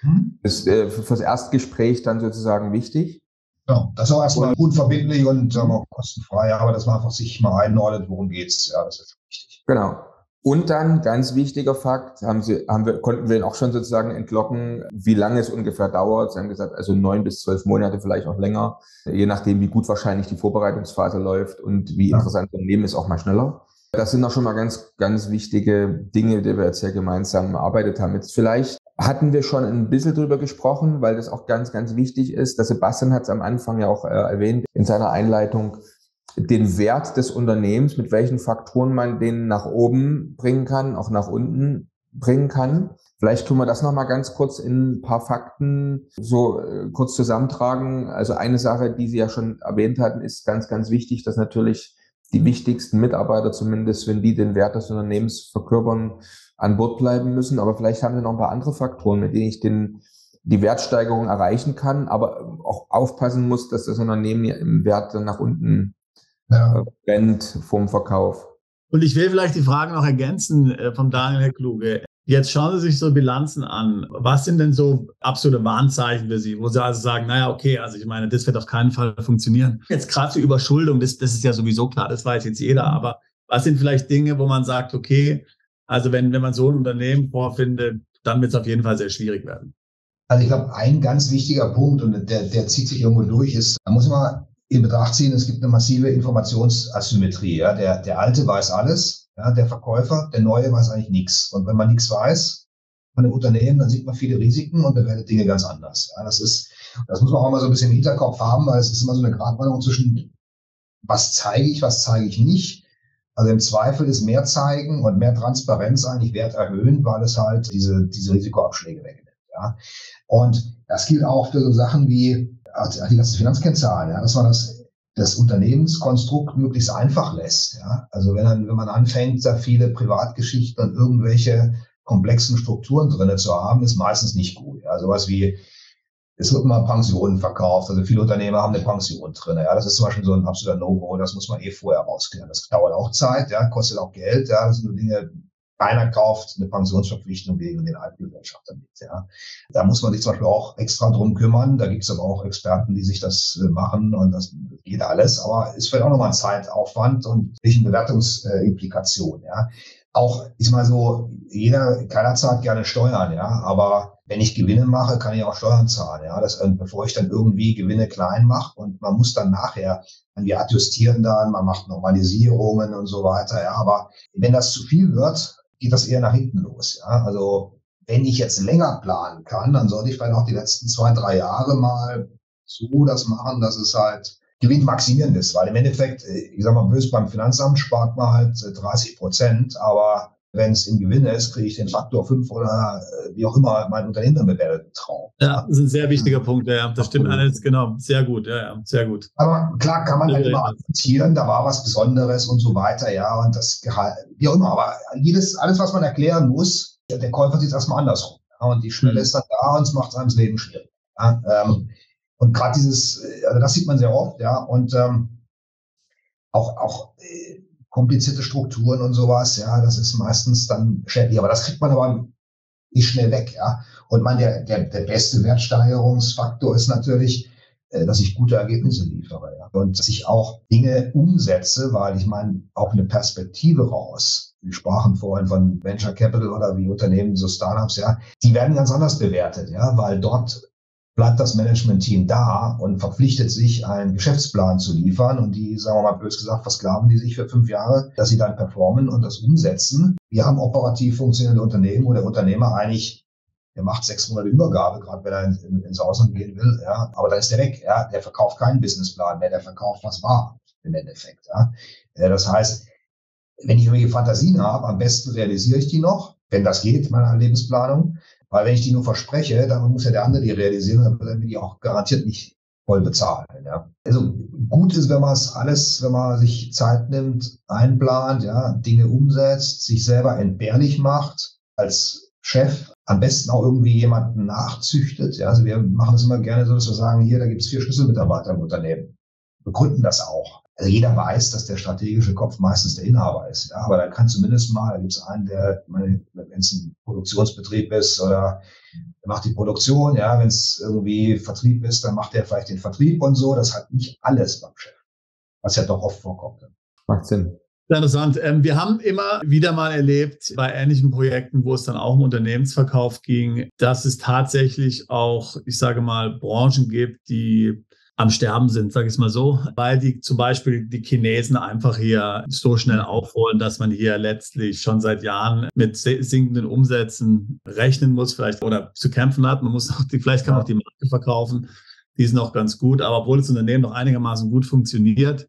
fürs Erstgespräch dann sozusagen wichtig. Ja, das ist auch erstmal unverbindlich und auch kostenfrei, aber dass man einfach sich mal einordnet, worum geht's, ja, das ist wichtig. Genau. Und dann, ganz wichtiger Fakt, konnten wir ihn auch schon sozusagen entlocken, wie lange es ungefähr dauert. Sie haben gesagt, also 9 bis 12 Monate, vielleicht auch länger, je nachdem, wie gut wahrscheinlich die Vorbereitungsphase läuft und wie interessant das Unternehmen ist, auch mal schneller. Das sind auch schon mal ganz, ganz wichtige Dinge, die wir jetzt hier gemeinsam erarbeitet haben. Jetzt vielleicht hatten wir schon ein bisschen drüber gesprochen, weil das auch ganz, ganz wichtig ist. Der Sebastian hat es am Anfang ja auch erwähnt in seiner Einleitung, den Wert des Unternehmens, mit welchen Faktoren man den nach oben bringen kann, auch nach unten bringen kann. Vielleicht tun wir das nochmal ganz kurz in ein paar Fakten so kurz zusammentragen. Also eine Sache, die Sie ja schon erwähnt hatten, ist ganz, ganz wichtig, dass natürlich die wichtigsten Mitarbeiter zumindest, wenn die den Wert des Unternehmens verkörpern, an Bord bleiben müssen. Aber vielleicht haben wir noch ein paar andere Faktoren, mit denen ich die Wertsteigerung erreichen kann, aber auch aufpassen muss, dass das Unternehmen im Wert dann nach unten rennt vom Verkauf. Und ich will vielleicht die Frage noch ergänzen von Daniel, Herr Kluge. Jetzt schauen Sie sich so Bilanzen an. Was sind denn so absolute Warnzeichen für Sie, wo Sie also sagen, naja, okay, also ich meine, das wird auf keinen Fall funktionieren. Jetzt gerade zur Überschuldung, das ist ja sowieso klar, das weiß jetzt jeder. Aber was sind vielleicht Dinge, wo man sagt, okay, also wenn man so ein Unternehmen vorfindet, dann wird es auf jeden Fall sehr schwierig werden? Also ich glaube, ein ganz wichtiger Punkt, und der zieht sich irgendwo durch, ist, da muss man in Betracht ziehen, es gibt eine massive Informationsasymmetrie. Ja? Der Alte weiß alles, ja, der Verkäufer, der Neue weiß eigentlich nichts. Und wenn man nichts weiß von dem Unternehmen, dann sieht man viele Risiken und bewertet Dinge ganz anders. Ja, das muss man auch mal so ein bisschen im Hinterkopf haben, weil es ist immer so eine Gratwanderung zwischen, was zeige ich nicht. Also im Zweifel ist mehr zeigen und mehr Transparenz eigentlich Wert erhöhen, weil es halt diese Risikoabschläge wegnimmt. Ja. Und das gilt auch für so Sachen wie die ganzen Finanzkennzahlen, ja, dass man das Unternehmenskonstrukt möglichst einfach lässt. Ja. Also wenn man anfängt, da viele Privatgeschichten und irgendwelche komplexen Strukturen drinne zu haben, ist meistens nicht gut. Ja. Sowas wie, es wird mal Pensionen verkauft, also viele Unternehmer haben eine Pension drin. Ja, das ist zum Beispiel so ein absoluter No-Go, das muss man vorher rausklären. Das dauert auch Zeit, ja, kostet auch Geld, ja, das sind so Dinge. Keiner kauft eine Pensionsverpflichtung gegen den Altgesellschafter mit. Ja. Da muss man sich zum Beispiel auch extra drum kümmern. Da gibt es aber auch Experten, die sich das machen und das geht alles. Aber es wird auch nochmal Zeitaufwand und welchen Bewertungsimplikationen. Ja. Auch, ich mal so, keiner zahlt gerne Steuern, ja, aber wenn ich Gewinne mache, kann ich auch Steuern zahlen, ja, bevor ich dann irgendwie Gewinne klein mache und man muss dann nachher, wir adjustieren dann, man macht Normalisierungen und so weiter, ja, aber wenn das zu viel wird, geht das eher nach hinten los, ja, also wenn ich jetzt länger planen kann, dann sollte ich vielleicht auch die letzten 2-3 Jahre mal so das machen, dass es halt gewinnmaximierend ist, weil im Endeffekt, ich sag mal böse, beim Finanzamt spart man halt 30%, aber wenn es in Gewinn ist, kriege ich den Faktor 5 oder wie auch immer mein Unternehmen dann bewertet. Traum. Ja, das ist ein sehr wichtiger Punkt, ja, das stimmt alles, genau, sehr gut, ja, sehr gut. Aber klar kann man halt immer akzeptieren, da war was Besonderes und so weiter, ja, und das Gehalt, wie auch immer, aber alles, was man erklären muss, der Käufer sieht es erstmal andersrum, ja, und die Schwelle ist dann da und es macht einem das Leben schwierig. Ja, und gerade also das sieht man sehr oft, ja, und auch komplizierte Strukturen und sowas, ja, das ist meistens dann schädlich, aber das kriegt man aber nicht schnell weg, ja. Und der beste Wertsteigerungsfaktor ist natürlich, dass ich gute Ergebnisse liefere, ja. Und dass ich auch Dinge umsetze, weil ich meine, auch eine Perspektive raus. Wir sprachen vorhin von Venture Capital oder wie Unternehmen, so Startups, ja, die werden ganz anders bewertet, ja, weil dort bleibt das Management-Team da und verpflichtet sich, einen Geschäftsplan zu liefern. Und die, sagen wir mal bös gesagt, versklaven die sich für 5 Jahre, dass sie dann performen und das umsetzen. Wir haben operativ funktionierende Unternehmen, wo der Unternehmer eigentlich, der macht 6 Monate Übergabe, gerade wenn er ins Ausland gehen will, ja, aber dann ist der weg. Ja, der verkauft keinen Businessplan mehr, der verkauft, was war im Endeffekt. Ja. Das heißt, wenn ich irgendwelche Fantasien habe, am besten realisiere ich die noch, wenn das geht, meine Lebensplanung. Weil wenn ich die nur verspreche, dann muss ja der andere die realisieren, dann wird er mir die auch garantiert nicht voll bezahlen. Ja. Also gut ist, wenn man sich Zeit nimmt, einplant, ja, Dinge umsetzt, sich selber entbehrlich macht als Chef, am besten auch irgendwie jemanden nachzüchtet. Ja, also wir machen es immer gerne so, dass wir sagen, hier, da gibt es 4 Schlüsselmitarbeiter im Unternehmen. Wir gründen das auch. Also jeder weiß, dass der strategische Kopf meistens der Inhaber ist. Ja, aber da kann zumindest mal, da gibt es einen, wenn es ein Produktionsbetrieb ist oder macht die Produktion, ja, wenn es irgendwie Vertrieb ist, dann macht er vielleicht den Vertrieb und so. Das hat nicht alles beim Chef, was ja doch oft vorkommt. Macht Sinn. Interessant. Wir haben immer wieder mal erlebt bei ähnlichen Projekten, wo es dann auch um Unternehmensverkauf ging, dass es tatsächlich auch, ich sage mal, Branchen gibt, die am Sterben sind, sage ich es mal so, weil die zum Beispiel die Chinesen einfach hier so schnell aufholen, dass man hier letztlich schon seit Jahren mit sinkenden Umsätzen rechnen muss, vielleicht oder zu kämpfen hat. Man muss auch vielleicht kann man auch die Marke verkaufen, die ist noch ganz gut, aber obwohl das Unternehmen noch einigermaßen gut funktioniert,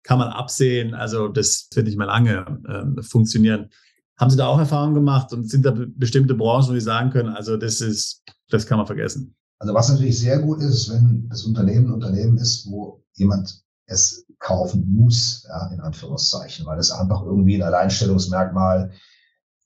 kann man absehen, also das wird nicht mehr lange funktionieren. Haben Sie da auch Erfahrungen gemacht und sind da bestimmte Branchen, wo Sie sagen können, also das kann man vergessen? Also was natürlich sehr gut ist, wenn das Unternehmen ein Unternehmen ist, wo jemand es kaufen muss, ja, in Anführungszeichen, weil es einfach irgendwie ein Alleinstellungsmerkmal,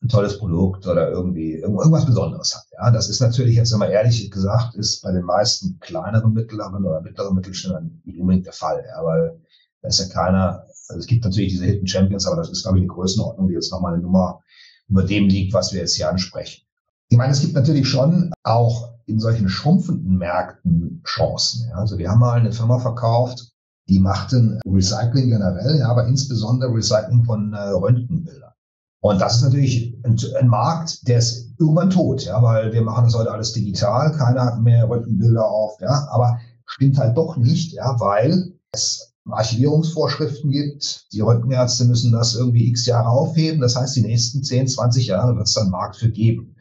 ein tolles Produkt oder irgendwie irgendwas Besonderes hat. Ja, das ist natürlich jetzt, wenn man ehrlich gesagt ist, bei den meisten kleineren mittleren oder mittleren Mittelständlern nicht unbedingt der Fall, ja, weil da ist ja keiner, also es gibt natürlich diese Hidden Champions, aber das ist, glaube ich, eine Größenordnung, die jetzt nochmal eine Nummer über dem liegt, was wir jetzt hier ansprechen. Ich meine, es gibt natürlich schon auch in solchen schrumpfenden Märkten Chancen. Ja. Also wir haben mal eine Firma verkauft, die machten Recycling generell, ja, aber insbesondere Recycling von Röntgenbildern. Und das ist natürlich ein Markt, der ist irgendwann tot, ja, weil wir machen das heute alles digital, keiner hat mehr Röntgenbilder auf, ja, aber stimmt halt doch nicht, ja, weil es Archivierungsvorschriften gibt. Die Röntgenärzte müssen das irgendwie x Jahre aufheben. Das heißt, die nächsten 10, 20 Jahre wird es dann einen Markt für geben.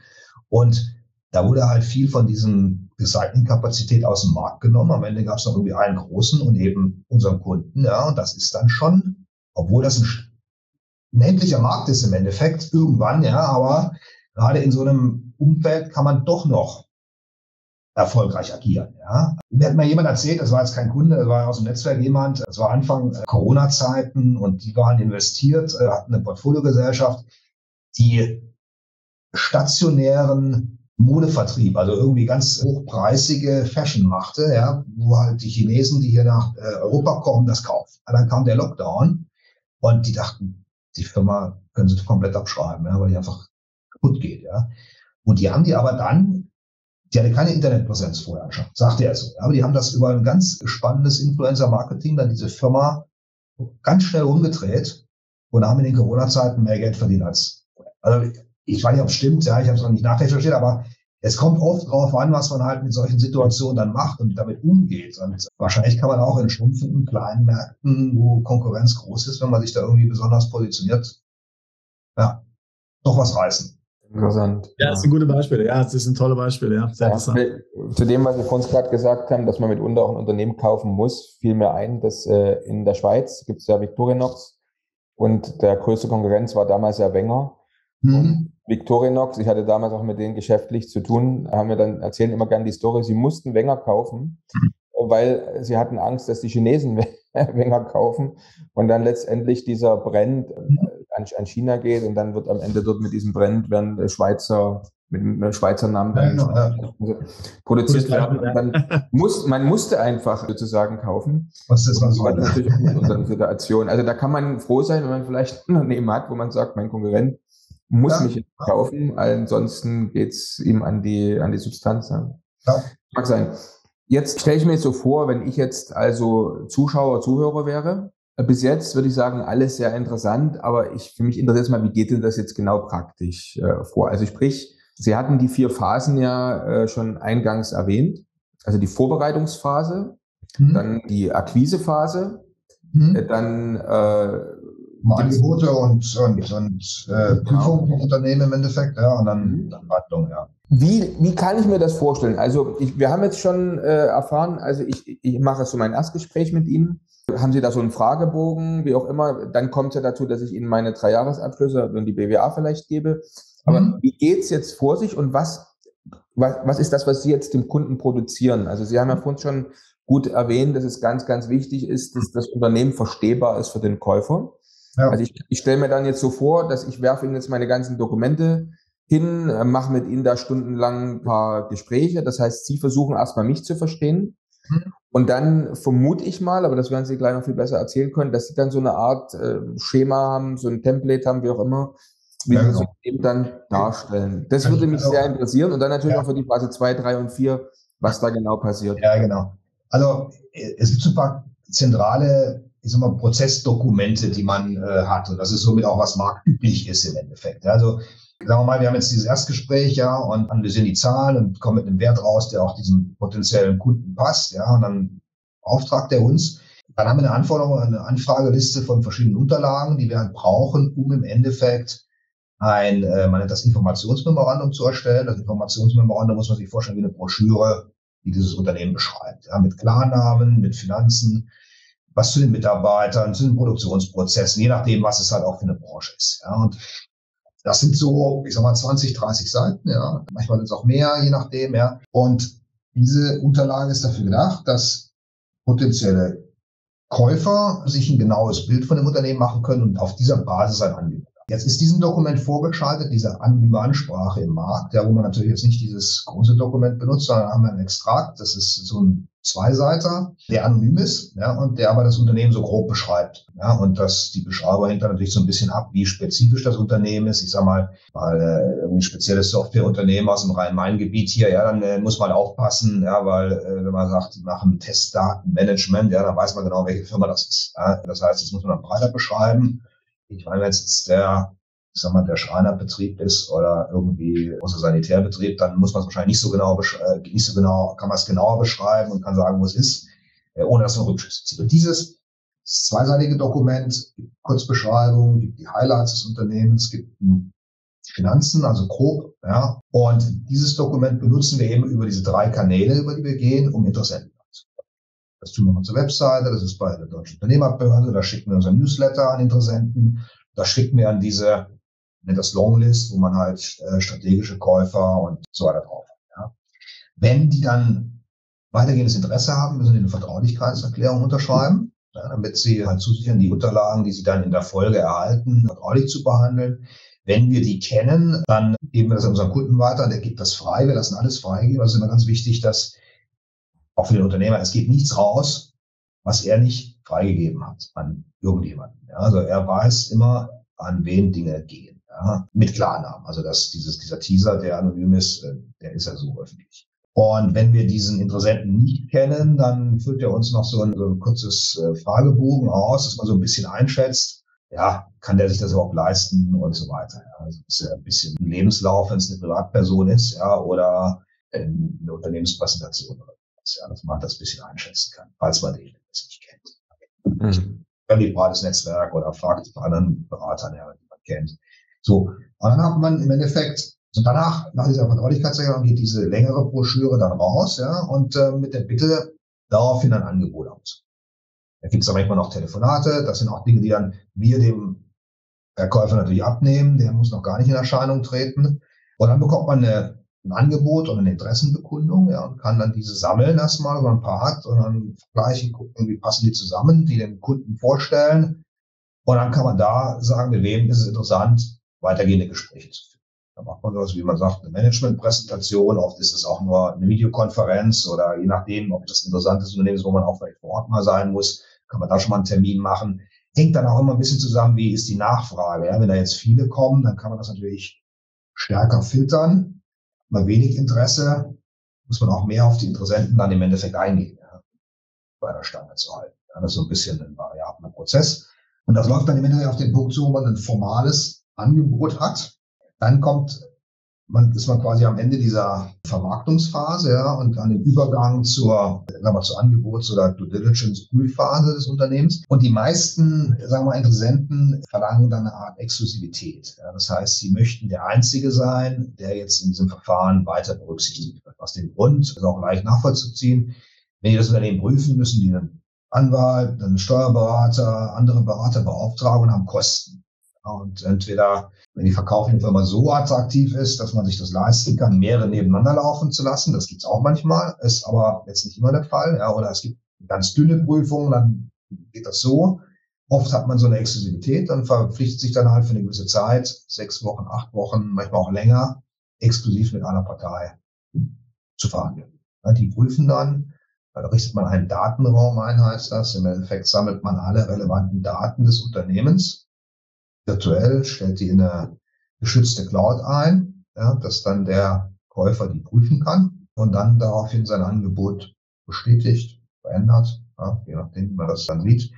Und da wurde halt viel von diesem Recyclingkapazität aus dem Markt genommen. Am Ende gab es noch irgendwie einen großen und eben unseren Kunden. Ja, und das ist dann schon, obwohl das ein endlicher Markt ist im Endeffekt, irgendwann, ja, aber gerade in so einem Umfeld kann man doch noch erfolgreich agieren. Ja. Mir hat mal jemand erzählt, das war jetzt kein Kunde, das war aus dem Netzwerk jemand, das war Anfang Corona-Zeiten und die waren investiert, hatten eine Portfoliogesellschaft, die stationären Modevertrieb, also irgendwie ganz hochpreisige Fashion machte, ja, wo halt die Chinesen, die hier nach Europa kommen, das kaufen. Und dann kam der Lockdown und die dachten, die Firma können sie komplett abschreiben, ja, weil die einfach kaputt geht. Ja. Und die haben die aber dann, die hatte keine Internetpräsenz vorher schon, sagte er so. Aber die haben das über ein ganz spannendes Influencer-Marketing dann diese Firma ganz schnell umgedreht und haben in den Corona-Zeiten mehr Geld verdient als vorher. Also ich weiß nicht, ob es stimmt, ja, ich habe es noch nicht nachrecherchiert, aber es kommt oft drauf an, was man halt mit solchen Situationen dann macht und damit umgeht. Und wahrscheinlich kann man auch in schrumpfenden kleinen Märkten, wo Konkurrenz groß ist, wenn man sich da irgendwie besonders positioniert, ja, doch was reißen. Interessant. Ja, das sind gute Beispiele. Ja, das sind tolle Beispiele. Ja, sehr interessant. Zu dem, was wir vorhin gerade gesagt haben, dass man mitunter auch ein Unternehmen kaufen muss, fiel mir ein, dass in der Schweiz gibt es ja Victorinox und der größte Konkurrenz war damals ja Wenger. Und Victorinox, ich hatte damals auch mit denen geschäftlich zu tun, haben wir dann erzählen immer gerne die Story, sie mussten Wenger kaufen, weil sie hatten Angst, dass die Chinesen Wenger kaufen und dann letztendlich dieser Brand an China geht und dann wird am Ende dort mit diesem Brand werden mit einem Schweizer Namen dann produziert werden. Dann man musste einfach sozusagen kaufen. Was ist das? Das natürlich auch in unserer Situation. Also da kann man froh sein, wenn man vielleicht ein Unternehmen hat, wo man sagt, mein Konkurrent muss mich kaufen, ansonsten geht's ihm an die Substanz. Ja. Mag sein. Jetzt stelle ich mir so vor, wenn ich jetzt also Zuhörer wäre, bis jetzt würde ich sagen, alles sehr interessant, aber für mich interessiert es mal, wie geht denn das jetzt genau praktisch vor? Also sprich, Sie hatten die 4 Phasen ja schon eingangs erwähnt, also die Vorbereitungsphase, dann die Akquisephase, dann Angebote und Prüfung vom Unternehmen im Endeffekt, ja, und dann Wandlung, ja. Wie kann ich mir das vorstellen? Also wir haben jetzt schon erfahren, also ich mache so mein Erstgespräch mit Ihnen. Haben Sie da so einen Fragebogen, wie auch immer? Dann kommt es ja dazu, dass ich Ihnen meine 3 Jahresabschlüsse und die BWA vielleicht gebe. Aber wie geht's jetzt vor sich und was ist das, was Sie jetzt dem Kunden produzieren? Also Sie haben ja vorhin schon gut erwähnt, dass es ganz, ganz wichtig ist, dass das Unternehmen verstehbar ist für den Käufer. Ja. Also ich stelle mir dann jetzt so vor, dass ich werfe Ihnen jetzt meine ganzen Dokumente hin, mache mit ihnen da stundenlang ein paar Gespräche. Das heißt, sie versuchen erstmal mich zu verstehen. Und dann vermute ich mal, aber das werden Sie gleich noch viel besser erzählen können, dass Sie dann so eine Art Schema haben, so ein Template haben, wie auch immer, wie Sie das eben dann darstellen. Das würde mich sehr interessieren. Und dann natürlich auch für die Phase 2, 3 und 4, was da genau passiert. Ja, genau. Also es gibt so ein paar zentrale, ich sag mal, Prozessdokumente, die man hat. Und das ist somit auch, was marktüblich ist im Endeffekt. Also sagen wir mal, wir haben jetzt dieses Erstgespräch, ja, und analysieren die Zahlen und kommen mit einem Wert raus, der auch diesem potenziellen Kunden passt, ja, und dann beauftragt er uns. Dann haben wir eine Anforderung, eine Anfrageliste von verschiedenen Unterlagen, die wir halt brauchen, um im Endeffekt man nennt das Informationsmemorandum zu erstellen. Das Informationsmemorandum muss man sich vorstellen wie eine Broschüre, die dieses Unternehmen beschreibt, ja, mit Klarnamen, mit Finanzen, was zu den Mitarbeitern, zu den Produktionsprozessen, je nachdem, was es halt auch für eine Branche ist, ja, und das sind so, ich sag mal, 20, 30 Seiten, ja. Manchmal sind es auch mehr, je nachdem, ja. Und diese Unterlage ist dafür gedacht, dass potenzielle Käufer sich ein genaues Bild von dem Unternehmen machen können und auf dieser Basis ein Angebot. Jetzt ist diesem Dokument vorgeschaltet, diese anonyme Ansprache im Markt, ja, wo man natürlich jetzt nicht dieses große Dokument benutzt, sondern haben wir einen Extrakt. Das ist so ein Zweiseiter, der anonym ist, ja, und der aber das Unternehmen so grob beschreibt. Ja, und die Beschreibung hängt dann natürlich so ein bisschen ab, wie spezifisch das Unternehmen ist. Ich sag mal ein spezielles Softwareunternehmen aus dem Rhein-Main-Gebiet hier, ja, dann muss man aufpassen, ja, weil wenn man sagt, die machen Testdatenmanagement, ja, dann weiß man genau, welche Firma das ist. Ja. Das heißt, das muss man dann breiter beschreiben. Ich meine, wenn es jetzt der Schreinerbetrieb ist oder irgendwie unser Sanitärbetrieb, dann muss man es wahrscheinlich nicht so genau, kann man es genauer beschreiben und kann sagen, wo es ist, ohne dass man Rückschlüsse zieht. Und dieses zweiseitige Dokument gibt Kurzbeschreibung, gibt die Highlights des Unternehmens, gibt Finanzen, also grob, ja. Und dieses Dokument benutzen wir eben über diese 3 Kanäle, über die wir gehen, um Interessenten anzusprechen. Das tun wir auf unserer Webseite, das ist bei der Deutschen Unternehmerbörse, da schicken wir unseren Newsletter an Interessenten, da schicken wir an diese, nennt das Longlist, wo man halt strategische Käufer und so weiter drauf hat. Ja. Wenn die dann weitergehendes Interesse haben, müssen die eine Vertraulichkeitserklärung unterschreiben, ja, damit sie halt zusichern, die Unterlagen, die sie dann in der Folge erhalten, vertraulich zu behandeln. Wenn wir die kennen, dann geben wir das an unseren Kunden weiter, der gibt das frei, wir lassen alles freigeben. Das ist immer ganz wichtig, dass auch für den Unternehmer, es geht nichts raus, was er nicht freigegeben hat an irgendjemanden. Ja, also er weiß immer, an wen Dinge gehen, ja, mit Klarnamen. Also dieser Teaser, der anonym ist, der ist ja so öffentlich. Und wenn wir diesen Interessenten nicht kennen, dann füllt er uns noch so ein kurzes Fragebogen aus, dass man so ein bisschen einschätzt, ja, kann der sich das überhaupt leisten und so weiter. Ja, also das ist ja ein bisschen ein Lebenslauf, wenn es eine Privatperson ist, ja, oder eine Unternehmenspräsentation oder was, ja, dass man das ein bisschen einschätzen kann, falls man den nicht kennt. Mhm. Ein breites Netzwerk oder fragt bei anderen Beratern, ja, die man kennt. So, und dann hat man im Endeffekt, und nach dieser Vertraulichkeitserklärung geht diese längere Broschüre dann raus, ja, und mit der Bitte, daraufhin ein Angebot abzugeben. Da gibt es dann manchmal noch Telefonate, das sind auch Dinge, die dann wir dem Verkäufer natürlich abnehmen, der muss noch gar nicht in Erscheinung treten. Und dann bekommt man ein Angebot oder eine Interessenbekundung, ja, und kann dann diese sammeln erstmal, wenn man ein paar hat, und dann vergleichen, gucken, wie passen die zusammen, die den Kunden vorstellen. Und dann kann man da sagen, mit wem ist es interessant, weitergehende Gespräche zu führen. Da macht man sowas, wie man sagt, eine Managementpräsentation. Oft ist es auch nur eine Videokonferenz oder je nachdem, ob das ein interessantes Unternehmen ist, wo man auch vielleicht vor Ort mal sein muss, kann man da schon mal einen Termin machen. Hängt dann auch immer ein bisschen zusammen, wie ist die Nachfrage. Ja, wenn da jetzt viele kommen, dann kann man das natürlich stärker filtern. Bei wenig Interesse muss man auch mehr auf die Interessenten dann im Endeffekt eingehen, ja, bei einer Stange zu halten. Ja, das ist so ein bisschen ein variabler Prozess. Und das läuft dann im Endeffekt auf den Punkt zu, wo man ein formales Angebot hat. Dann ist man quasi am Ende dieser Vermarktungsphase, ja, und an dem Übergang zur Angebots- oder Due Diligence-Prüfphase des Unternehmens. Und die meisten, Interessenten verlangen dann eine Art Exklusivität. Ja, das heißt, sie möchten der Einzige sein, der jetzt in diesem Verfahren weiter berücksichtigt wird. Aus dem Grund ist auch leicht nachvollziehen. Wenn die das Unternehmen prüfen, müssen die einen Anwalt, einen Steuerberater, andere Berater beauftragen und haben Kosten. Und entweder, wenn die verkaufende Firma so attraktiv ist, dass man sich das leisten kann, mehrere nebeneinander laufen zu lassen, das gibt's auch manchmal, ist aber jetzt nicht immer der Fall. Ja, oder es gibt ganz dünne Prüfungen, dann geht das so. Oft hat man so eine Exklusivität, dann verpflichtet sich dann halt für eine gewisse Zeit, 6 Wochen, 8 Wochen, manchmal auch länger, exklusiv mit einer Partei zu verhandeln. Die prüfen dann, da richtet man einen Datenraum ein, heißt das. Im Endeffekt sammelt man alle relevanten Daten des Unternehmens virtuell, stellt die in eine geschützte Cloud ein, ja, dass dann der Käufer die prüfen kann und dann daraufhin sein Angebot bestätigt, verändert, ja, je nachdem, wie man das dann sieht.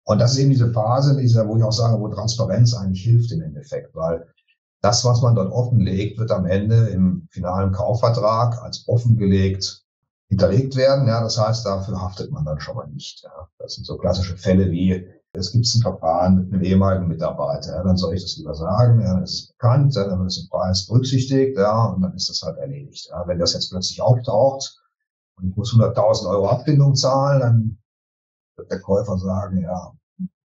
Und das ist eben diese Phase, wo ich auch sage, wo Transparenz eigentlich hilft im Endeffekt, weil das, was man dort offenlegt, wird am Ende im finalen Kaufvertrag als offengelegt hinterlegt werden. Ja, das heißt, dafür haftet man dann schon mal nicht. Ja. Das sind so klassische Fälle wie, es gibt ein Verfahren mit einem ehemaligen Mitarbeiter. Ja, dann soll ich das lieber sagen. Ja, das ist bekannt, ja, dann wird es im Preis berücksichtigt. Ja, und dann ist das halt erledigt. Ja, wenn das jetzt plötzlich auftaucht und ich muss 100.000 Euro Abfindung zahlen, dann wird der Käufer sagen, ja,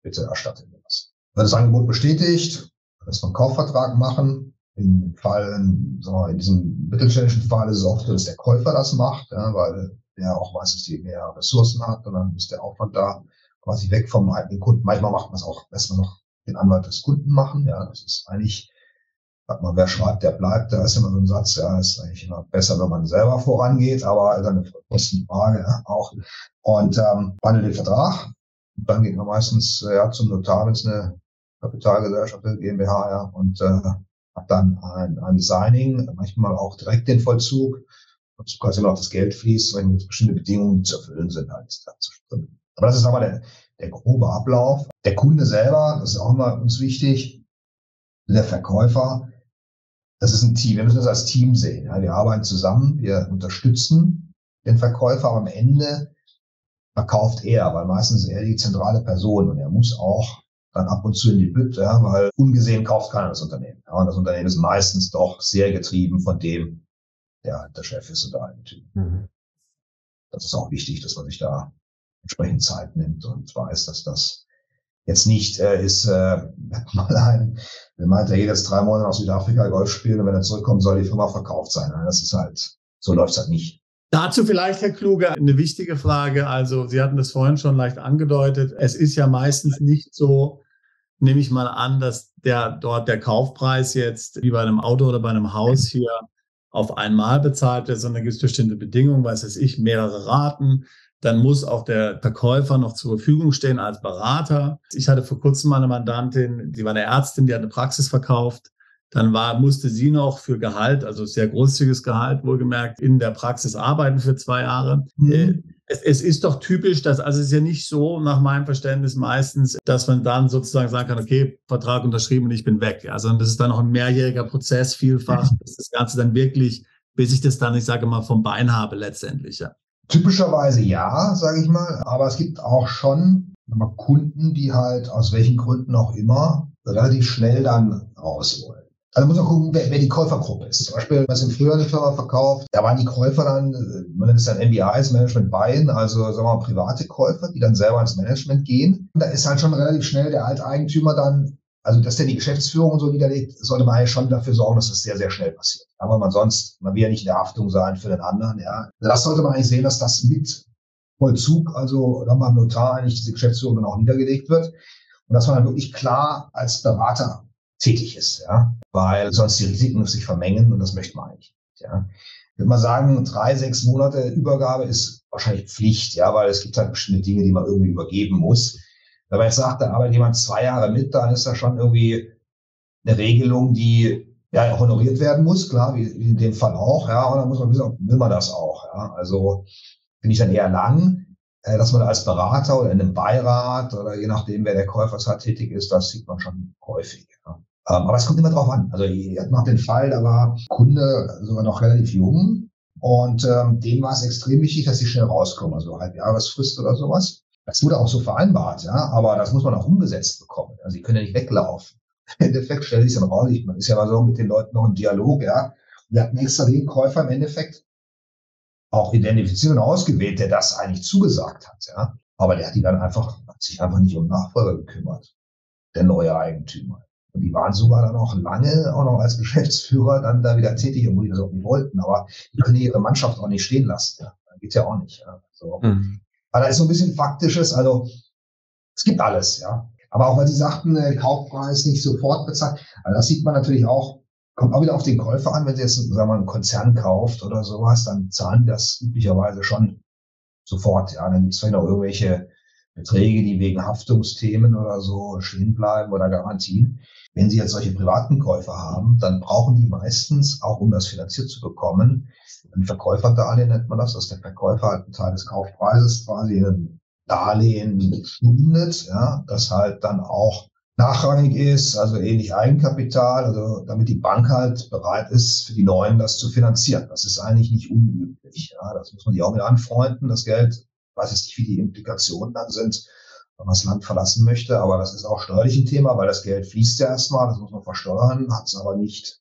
bitte erstatte mir das. Wird das Angebot bestätigt, dass wir einen Kaufvertrag machen. In diesem mittelständischen Fall ist es oft so, dass der Käufer das macht, ja, weil der auch meistens die mehr Ressourcen hat und dann ist der Aufwand da quasi weg vom eigenen Kunden. Manchmal macht man es auch, lässt man noch den Anwalt des Kunden machen. Ja, das ist eigentlich, sagt man, wer schreibt, der bleibt. Da ist immer so ein Satz, ja, ist eigentlich immer besser, wenn man selber vorangeht, aber ist eine Kostenfrage, ja, auch. Und wandelt den Vertrag. Und dann geht man meistens zum Notar, wenn es eine Kapitalgesellschaft ist, GmbH, ja, und hat dann ein Signing, manchmal auch direkt den Vollzug. Und so quasi immer noch das Geld fließt, wenn bestimmte Bedingungen zu erfüllen sind, halt dazu stimmen. Aber das ist aber der grobe Ablauf. Der Kunde selber, das ist auch immer uns wichtig, der Verkäufer, das ist ein Team. Wir müssen das als Team sehen. Ja. Wir arbeiten zusammen, wir unterstützen den Verkäufer, aber am Ende verkauft er, weil meistens ist er die zentrale Person und er muss auch dann ab und zu in die Bütt, ja, weil ungesehen kauft keiner das Unternehmen. Ja, und das Unternehmen ist meistens doch sehr getrieben von dem, der Chef ist oder Eigentümer. Mhm. Das ist auch wichtig, dass man sich da entsprechend Zeit nimmt und weiß, dass das jetzt nicht der meint, er geht jetzt 3 Monate nach Südafrika Golf spielen und wenn er zurückkommt, soll die Firma verkauft sein. Das ist halt, so läuft es halt nicht. Dazu vielleicht, Herr Kluge, eine wichtige Frage. Also Sie hatten das vorhin schon leicht angedeutet. Es ist ja meistens nicht so, nehme ich mal an, dass der Kaufpreis jetzt wie bei einem Auto oder bei einem Haus hier auf einmal bezahlt wird, sondern gibt es bestimmte Bedingungen, mehrere Raten. Dann muss auch der Verkäufer noch zur Verfügung stehen als Berater. Ich hatte vor kurzem mal eine Mandantin, die war eine Ärztin, die hat eine Praxis verkauft. Dann musste sie noch für Gehalt, also sehr großzügiges Gehalt wohlgemerkt, in der Praxis arbeiten für 2 Jahre. Mhm. Es ist doch typisch, es ist ja nicht so, nach meinem Verständnis meistens, dass man dann sozusagen sagen kann, okay, Vertrag unterschrieben und ich bin weg. Also das ist dann noch ein mehrjähriger Prozess vielfach, bis das Ganze dann wirklich, bis ich das dann, ich sage mal, vom Bein habe letztendlich. Ja. Typischerweise ja, sage ich mal, aber es gibt auch schon Kunden, die halt aus welchen Gründen auch immer relativ schnell dann raus wollen. Also muss man gucken, wer die Käufergruppe ist. Zum Beispiel, wenn man früher eine Firma verkauft, da waren die Käufer dann, man nennt es dann MBIs, Management Buy-in, also sagen wir mal private Käufer, die dann selber ins Management gehen. Und da ist halt schon relativ schnell der Alteigentümer dann, also dass der die Geschäftsführung und so niederlegt, sollte man eigentlich schon dafür sorgen, dass das sehr, sehr schnell passiert. Aber man will ja nicht in der Haftung sein für den anderen. Ja. Das sollte man eigentlich sehen, dass das mit Vollzug, also dann beim Notar eigentlich diese Geschäftsführung dann auch niedergelegt wird. Und dass man dann wirklich klar als Berater tätig ist, ja, weil sonst die Risiken sich vermengen und das möchte man eigentlich nicht, ja. Ich würde mal sagen, 3-6 Monate Übergabe ist wahrscheinlich Pflicht, ja, weil es gibt halt bestimmte Dinge, die man irgendwie übergeben muss. Wenn man jetzt sagt, da arbeitet jemand 2 Jahre mit, dann ist das schon irgendwie eine Regelung, die ja honoriert werden muss, klar, wie in dem Fall auch, ja, und dann muss man wissen, will man das auch, ja. Also finde ich dann eher lang, dass man als Berater oder in einem Beirat oder je nachdem, wer der Käufer tätig ist, das sieht man schon häufig, ja. Aber es kommt immer drauf an. Also ihr habt noch den Fall, da war Kunde sogar noch relativ jung und denen war es extrem wichtig, dass sie schnell rauskommen, also Halbjahresfrist oder sowas. Das wurde auch so vereinbart, ja, aber das muss man auch umgesetzt bekommen. Also sie können ja nicht weglaufen. Im Endeffekt stellt sich dann raus, man ist ja mal so mit den Leuten noch im Dialog, ja. Wir hatten extra den Käufer im Endeffekt auch identifiziert und ausgewählt, der das eigentlich zugesagt hat, ja. Aber der hat sich einfach nicht um Nachfolger gekümmert, der neue Eigentümer. Und die waren sogar dann auch lange, auch noch als Geschäftsführer dann da wieder tätig, obwohl die das auch nicht wollten. Aber die können ihre Mannschaft auch nicht stehen lassen. Ja. Das geht ja auch nicht. Ja. So. Aber da ist so ein bisschen Faktisches, also es gibt alles, ja. Aber auch, weil Sie sagten, Kaufpreis nicht sofort bezahlt. Also das sieht man natürlich auch, kommt auch wieder auf den Käufer an. Wenn Sie jetzt, sagen wir mal, einen Konzern kauft oder sowas, dann zahlen das üblicherweise schon sofort. Ja, dann gibt es vielleicht noch irgendwelche Beträge, die wegen Haftungsthemen oder so stehen bleiben oder Garantien. Wenn Sie jetzt solche privaten Käufer haben, dann brauchen die meistens, auch um das finanziert zu bekommen, ein Verkäuferdarlehen nennt man das, dass der Verkäufer halt einen Teil des Kaufpreises quasi in ein Darlehen stundet, ja, das halt dann auch nachrangig ist, also ähnlich Eigenkapital, also damit die Bank halt bereit ist, für die Neuen das zu finanzieren. Das ist eigentlich nicht unüblich. Ja, das muss man sich auch mit anfreunden. Das Geld, ich weiß jetzt nicht, wie die Implikationen dann sind, wenn man das Land verlassen möchte, aber das ist auch steuerlich ein Thema, weil das Geld fließt ja erstmal, das muss man versteuern, hat es aber nicht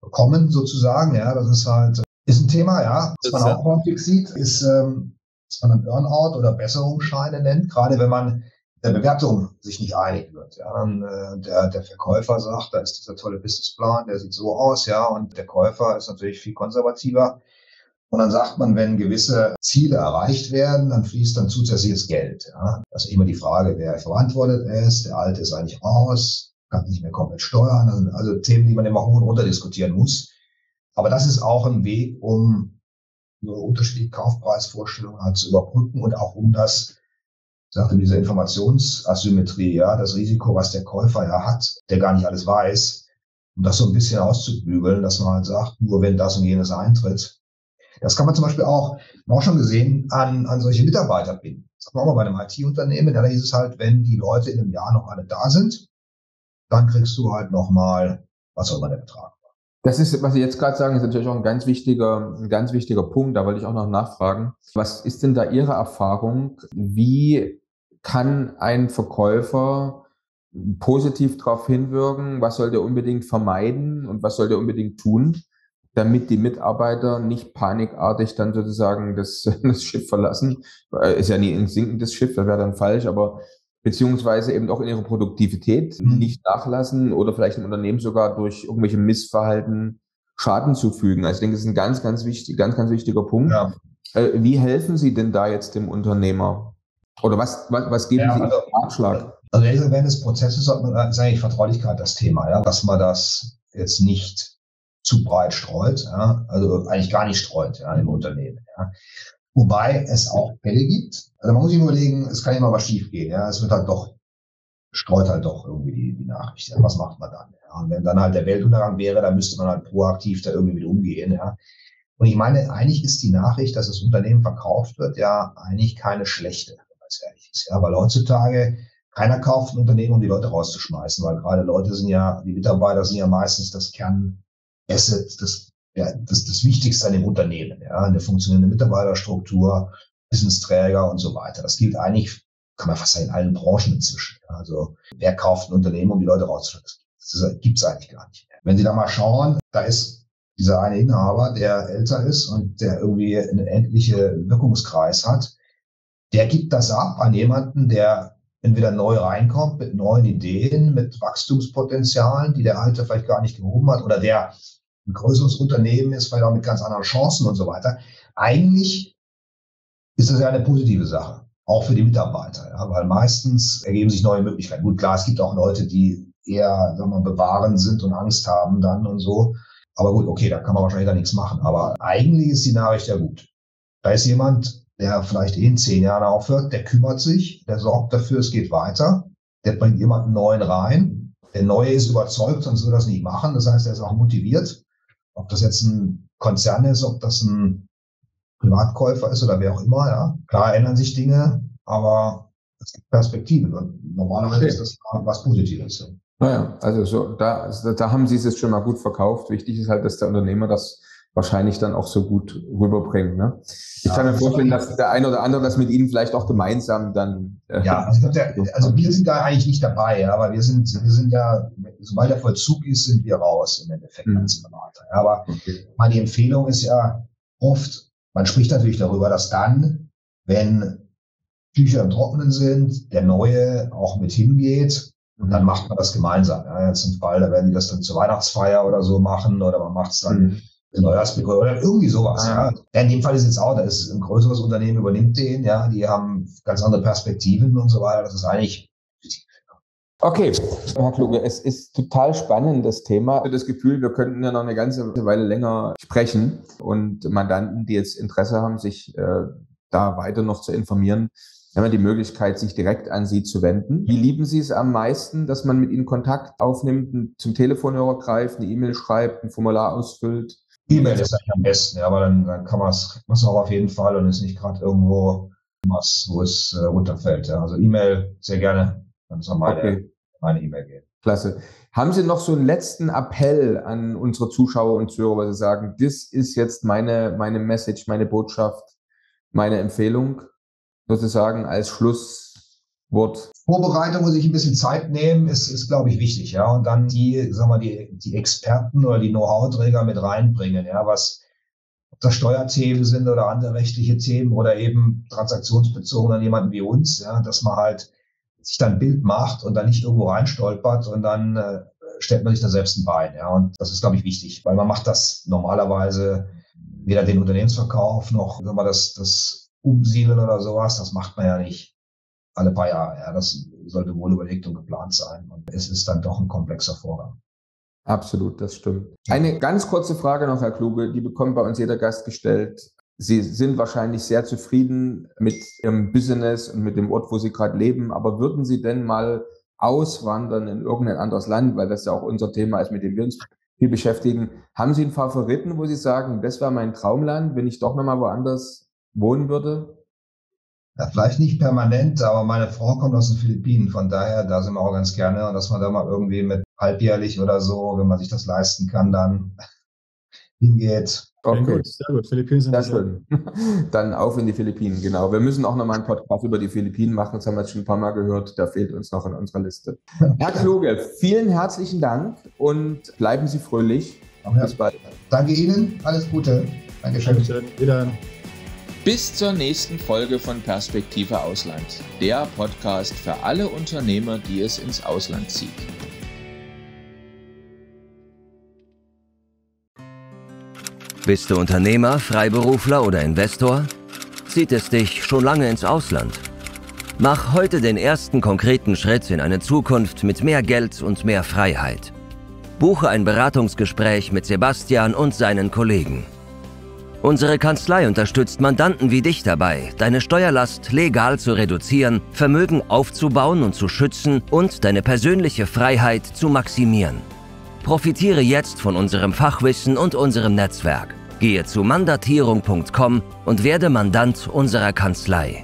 bekommen sozusagen. Ja, das ist halt, ist ein Thema, ja, was man auch häufig sieht, ist, was man dann Earnout oder Besserungsscheine nennt, gerade wenn man der Bewertung sich nicht einig wird. Ja, dann, der Verkäufer sagt, da ist dieser tolle Businessplan, der sieht so aus, ja, und der Käufer ist natürlich viel konservativer. Und dann sagt man, wenn gewisse Ziele erreicht werden, dann fließt dann zusätzliches Geld. Ja. Das ist immer die Frage, wer verantwortet ist. Der Alte ist eigentlich raus, kann nicht mehr komplett steuern. Also Themen, die man immer hoch und runter diskutieren muss. Aber das ist auch ein Weg, um eine unterschiedliche Kaufpreisvorstellungen halt zu überbrücken und auch um das, ich sagte, diese Informationsasymmetrie, ja, das Risiko, was der Käufer ja hat, der gar nicht alles weiß, um das so ein bisschen auszubügeln, dass man halt sagt, nur wenn das und jenes eintritt. Das kann man zum Beispiel auch schon gesehen, an solche Mitarbeiter binden. Das hat man auch mal bei einem IT-Unternehmen. Da hieß es halt, wenn die Leute in einem Jahr noch alle da sind, dann kriegst du halt nochmal, was auch immer der Betrag war. Das ist, was Sie jetzt gerade sagen, ist natürlich auch ein ganz wichtiger Punkt. Da wollte ich auch noch nachfragen. Was ist denn da Ihre Erfahrung? Wie kann ein Verkäufer positiv darauf hinwirken? Was soll der unbedingt vermeiden und was soll der unbedingt tun, damit die Mitarbeiter nicht panikartig dann sozusagen das Schiff verlassen? Ist ja nie ein sinkendes Schiff, das wäre dann falsch, aber beziehungsweise eben auch in ihrer Produktivität nicht nachlassen oder vielleicht im Unternehmen sogar durch irgendwelche Missverhalten Schaden zufügen. Also ich denke, das ist ein ganz wichtiger Punkt. Ja. Wie helfen Sie denn da jetzt dem Unternehmer? Oder was geben Sie als Ratschlag? Also während des Prozesses ist eigentlich Vertraulichkeit das Thema, ja, dass man das jetzt nicht zu breit streut, ja, also eigentlich gar nicht streut, ja, im Unternehmen, ja. Wobei es auch Fälle gibt. Also man muss sich überlegen, es kann immer was schief gehen, ja, es wird halt doch, streut halt doch irgendwie die Nachricht, ja, was macht man dann, ja, und wenn dann halt der Weltuntergang wäre, dann müsste man halt proaktiv da irgendwie mit umgehen, ja. Und ich meine, eigentlich ist die Nachricht, dass das Unternehmen verkauft wird, ja, eigentlich keine schlechte, wenn man es ehrlich ist, ja, weil heutzutage keiner kauft ein Unternehmen, um die Leute rauszuschmeißen, weil gerade Leute sind ja, die Mitarbeiter sind ja meistens das Kernasset, das Wichtigste an dem Unternehmen, ja, eine funktionierende Mitarbeiterstruktur, Wissensträger und so weiter. Das gilt eigentlich, kann man fast sagen, in allen Branchen inzwischen. Ja. Also wer kauft ein Unternehmen, um die Leute rauszuschmeißen? Das gibt's eigentlich gar nicht mehr. Wenn Sie da mal schauen, da ist dieser eine Inhaber, der älter ist und der irgendwie einen endlichen Wirkungskreis hat, der gibt das ab an jemanden, der entweder neu reinkommt mit neuen Ideen, mit Wachstumspotenzialen, die der Alte vielleicht gar nicht gehoben hat, oder der ein größeres Unternehmen ist, vielleicht auch mit ganz anderen Chancen und so weiter. Eigentlich ist das ja eine positive Sache, auch für die Mitarbeiter, ja, weil meistens ergeben sich neue Möglichkeiten. Gut, klar, es gibt auch Leute, die eher, sagen wir mal, bewahren sind und Angst haben dann und so. Aber gut, okay, da kann man wahrscheinlich da nichts machen. Aber eigentlich ist die Nachricht ja gut. Da ist jemand, der vielleicht in 10 Jahren aufhört, der kümmert sich, der sorgt dafür, es geht weiter, der bringt jemanden Neuen rein. Der Neue ist überzeugt, sonst würde er das nicht machen. Das heißt, er ist auch motiviert. Ob das jetzt ein Konzern ist, ob das ein Privatkäufer ist oder wer auch immer, ja. Klar ändern sich Dinge, aber es gibt Perspektiven und normalerweise ist das was Positives. Naja, also so, da haben Sie es schon mal gut verkauft. Wichtig ist halt, dass der Unternehmer das wahrscheinlich dann auch so gut rüberbringt. Ne? Ich kann mir vorstellen, dass der eine oder andere das mit Ihnen vielleicht auch gemeinsam dann... Ja, also wir sind da eigentlich nicht dabei, ja, aber wir sind ja, sobald der Vollzug ist, sind wir raus im Endeffekt als Berater. Ja, aber meine Empfehlung ist ja oft, man spricht natürlich darüber, dass dann, wenn Tücher im Trockenen sind, der Neue auch mit hingeht, und dann macht man das gemeinsam. Ja, jetzt im Fall, da werden die das dann zur Weihnachtsfeier oder so machen oder man macht es dann Neujahrsbegrüßung oder irgendwie sowas. Ja. In dem Fall ist jetzt auch, da ist ein größeres Unternehmen, übernimmt den, ja, die haben ganz andere Perspektiven und so weiter. Das ist eigentlich Okay, Herr Kluge, es ist total spannend, das Thema. Ich habe das Gefühl, wir könnten ja noch eine ganze Weile länger sprechen und Mandanten, die jetzt Interesse haben, sich da weiter noch zu informieren, haben wir die Möglichkeit, sich direkt an Sie zu wenden. Wie lieben Sie es am meisten, dass man mit Ihnen Kontakt aufnimmt, zum Telefonhörer greift, eine E-Mail schreibt, ein Formular ausfüllt? E-Mail ist eigentlich am besten, ja, aber dann kann man es auch auf jeden Fall und ist nicht gerade irgendwo was, wo es runterfällt. Ja. Also E-Mail sehr gerne, dann ist meine E-Mail gehen. Klasse. Haben Sie noch so einen letzten Appell an unsere Zuschauer und Zuhörer, wo Sie sagen, das ist jetzt meine Message, meine Botschaft, meine Empfehlung, sozusagen als Schlusswort? Vorbereitung, muss ich ein bisschen Zeit nehmen, ist glaube ich, wichtig, ja. Und dann die Experten oder die Know-how-Träger mit reinbringen, ja, was ob das Steuerthemen sind oder andere rechtliche Themen oder eben transaktionsbezogen an jemanden wie uns, ja, dass man halt sich dann ein Bild macht und dann nicht irgendwo reinstolpert und dann stellt man sich da selbst ein Bein, ja. Und das ist, glaube ich, wichtig, weil man macht das normalerweise weder den Unternehmensverkauf noch, sagen wir, das Umsiedeln oder sowas, das macht man ja nicht alle paar Jahre. Ja, das sollte wohl überlegt und geplant sein. Und es ist dann doch ein komplexer Vorgang. Absolut, das stimmt. Eine ganz kurze Frage noch, Herr Kluge, die bekommt bei uns jeder Gast gestellt. Sie sind wahrscheinlich sehr zufrieden mit Ihrem Business und mit dem Ort, wo Sie gerade leben. Aber würden Sie denn mal auswandern in irgendein anderes Land, weil das ja auch unser Thema ist, mit dem wir uns viel beschäftigen? Haben Sie einen Favoriten, wo Sie sagen, das wäre mein Traumland, wenn ich doch nochmal woanders wohnen würde? Ja, vielleicht nicht permanent, aber meine Frau kommt aus den Philippinen. Von daher, da sind wir auch ganz gerne, dass man da mal irgendwie mit halbjährlich oder so, wenn man sich das leisten kann, dann hingeht. Okay, sehr gut. Philippinen sind sehr schön. Dann auf in die Philippinen, genau. Wir müssen auch nochmal einen Podcast über die Philippinen machen. Das haben wir jetzt schon ein paar Mal gehört. Der fehlt uns noch in unserer Liste. Herr Kluge, vielen herzlichen Dank und bleiben Sie fröhlich. Bis bald. Danke Ihnen. Alles Gute. Dankeschön. Dankeschön. Wieder. Bis zur nächsten Folge von Perspektive Ausland, der Podcast für alle Unternehmer, die es ins Ausland zieht. Bist du Unternehmer, Freiberufler oder Investor? Zieht es dich schon lange ins Ausland? Mach heute den ersten konkreten Schritt in eine Zukunft mit mehr Geld und mehr Freiheit. Buche ein Beratungsgespräch mit Sebastian und seinen Kollegen. Unsere Kanzlei unterstützt Mandanten wie dich dabei, deine Steuerlast legal zu reduzieren, Vermögen aufzubauen und zu schützen und deine persönliche Freiheit zu maximieren. Profitiere jetzt von unserem Fachwissen und unserem Netzwerk. Gehe zu mandatierung.com und werde Mandant unserer Kanzlei.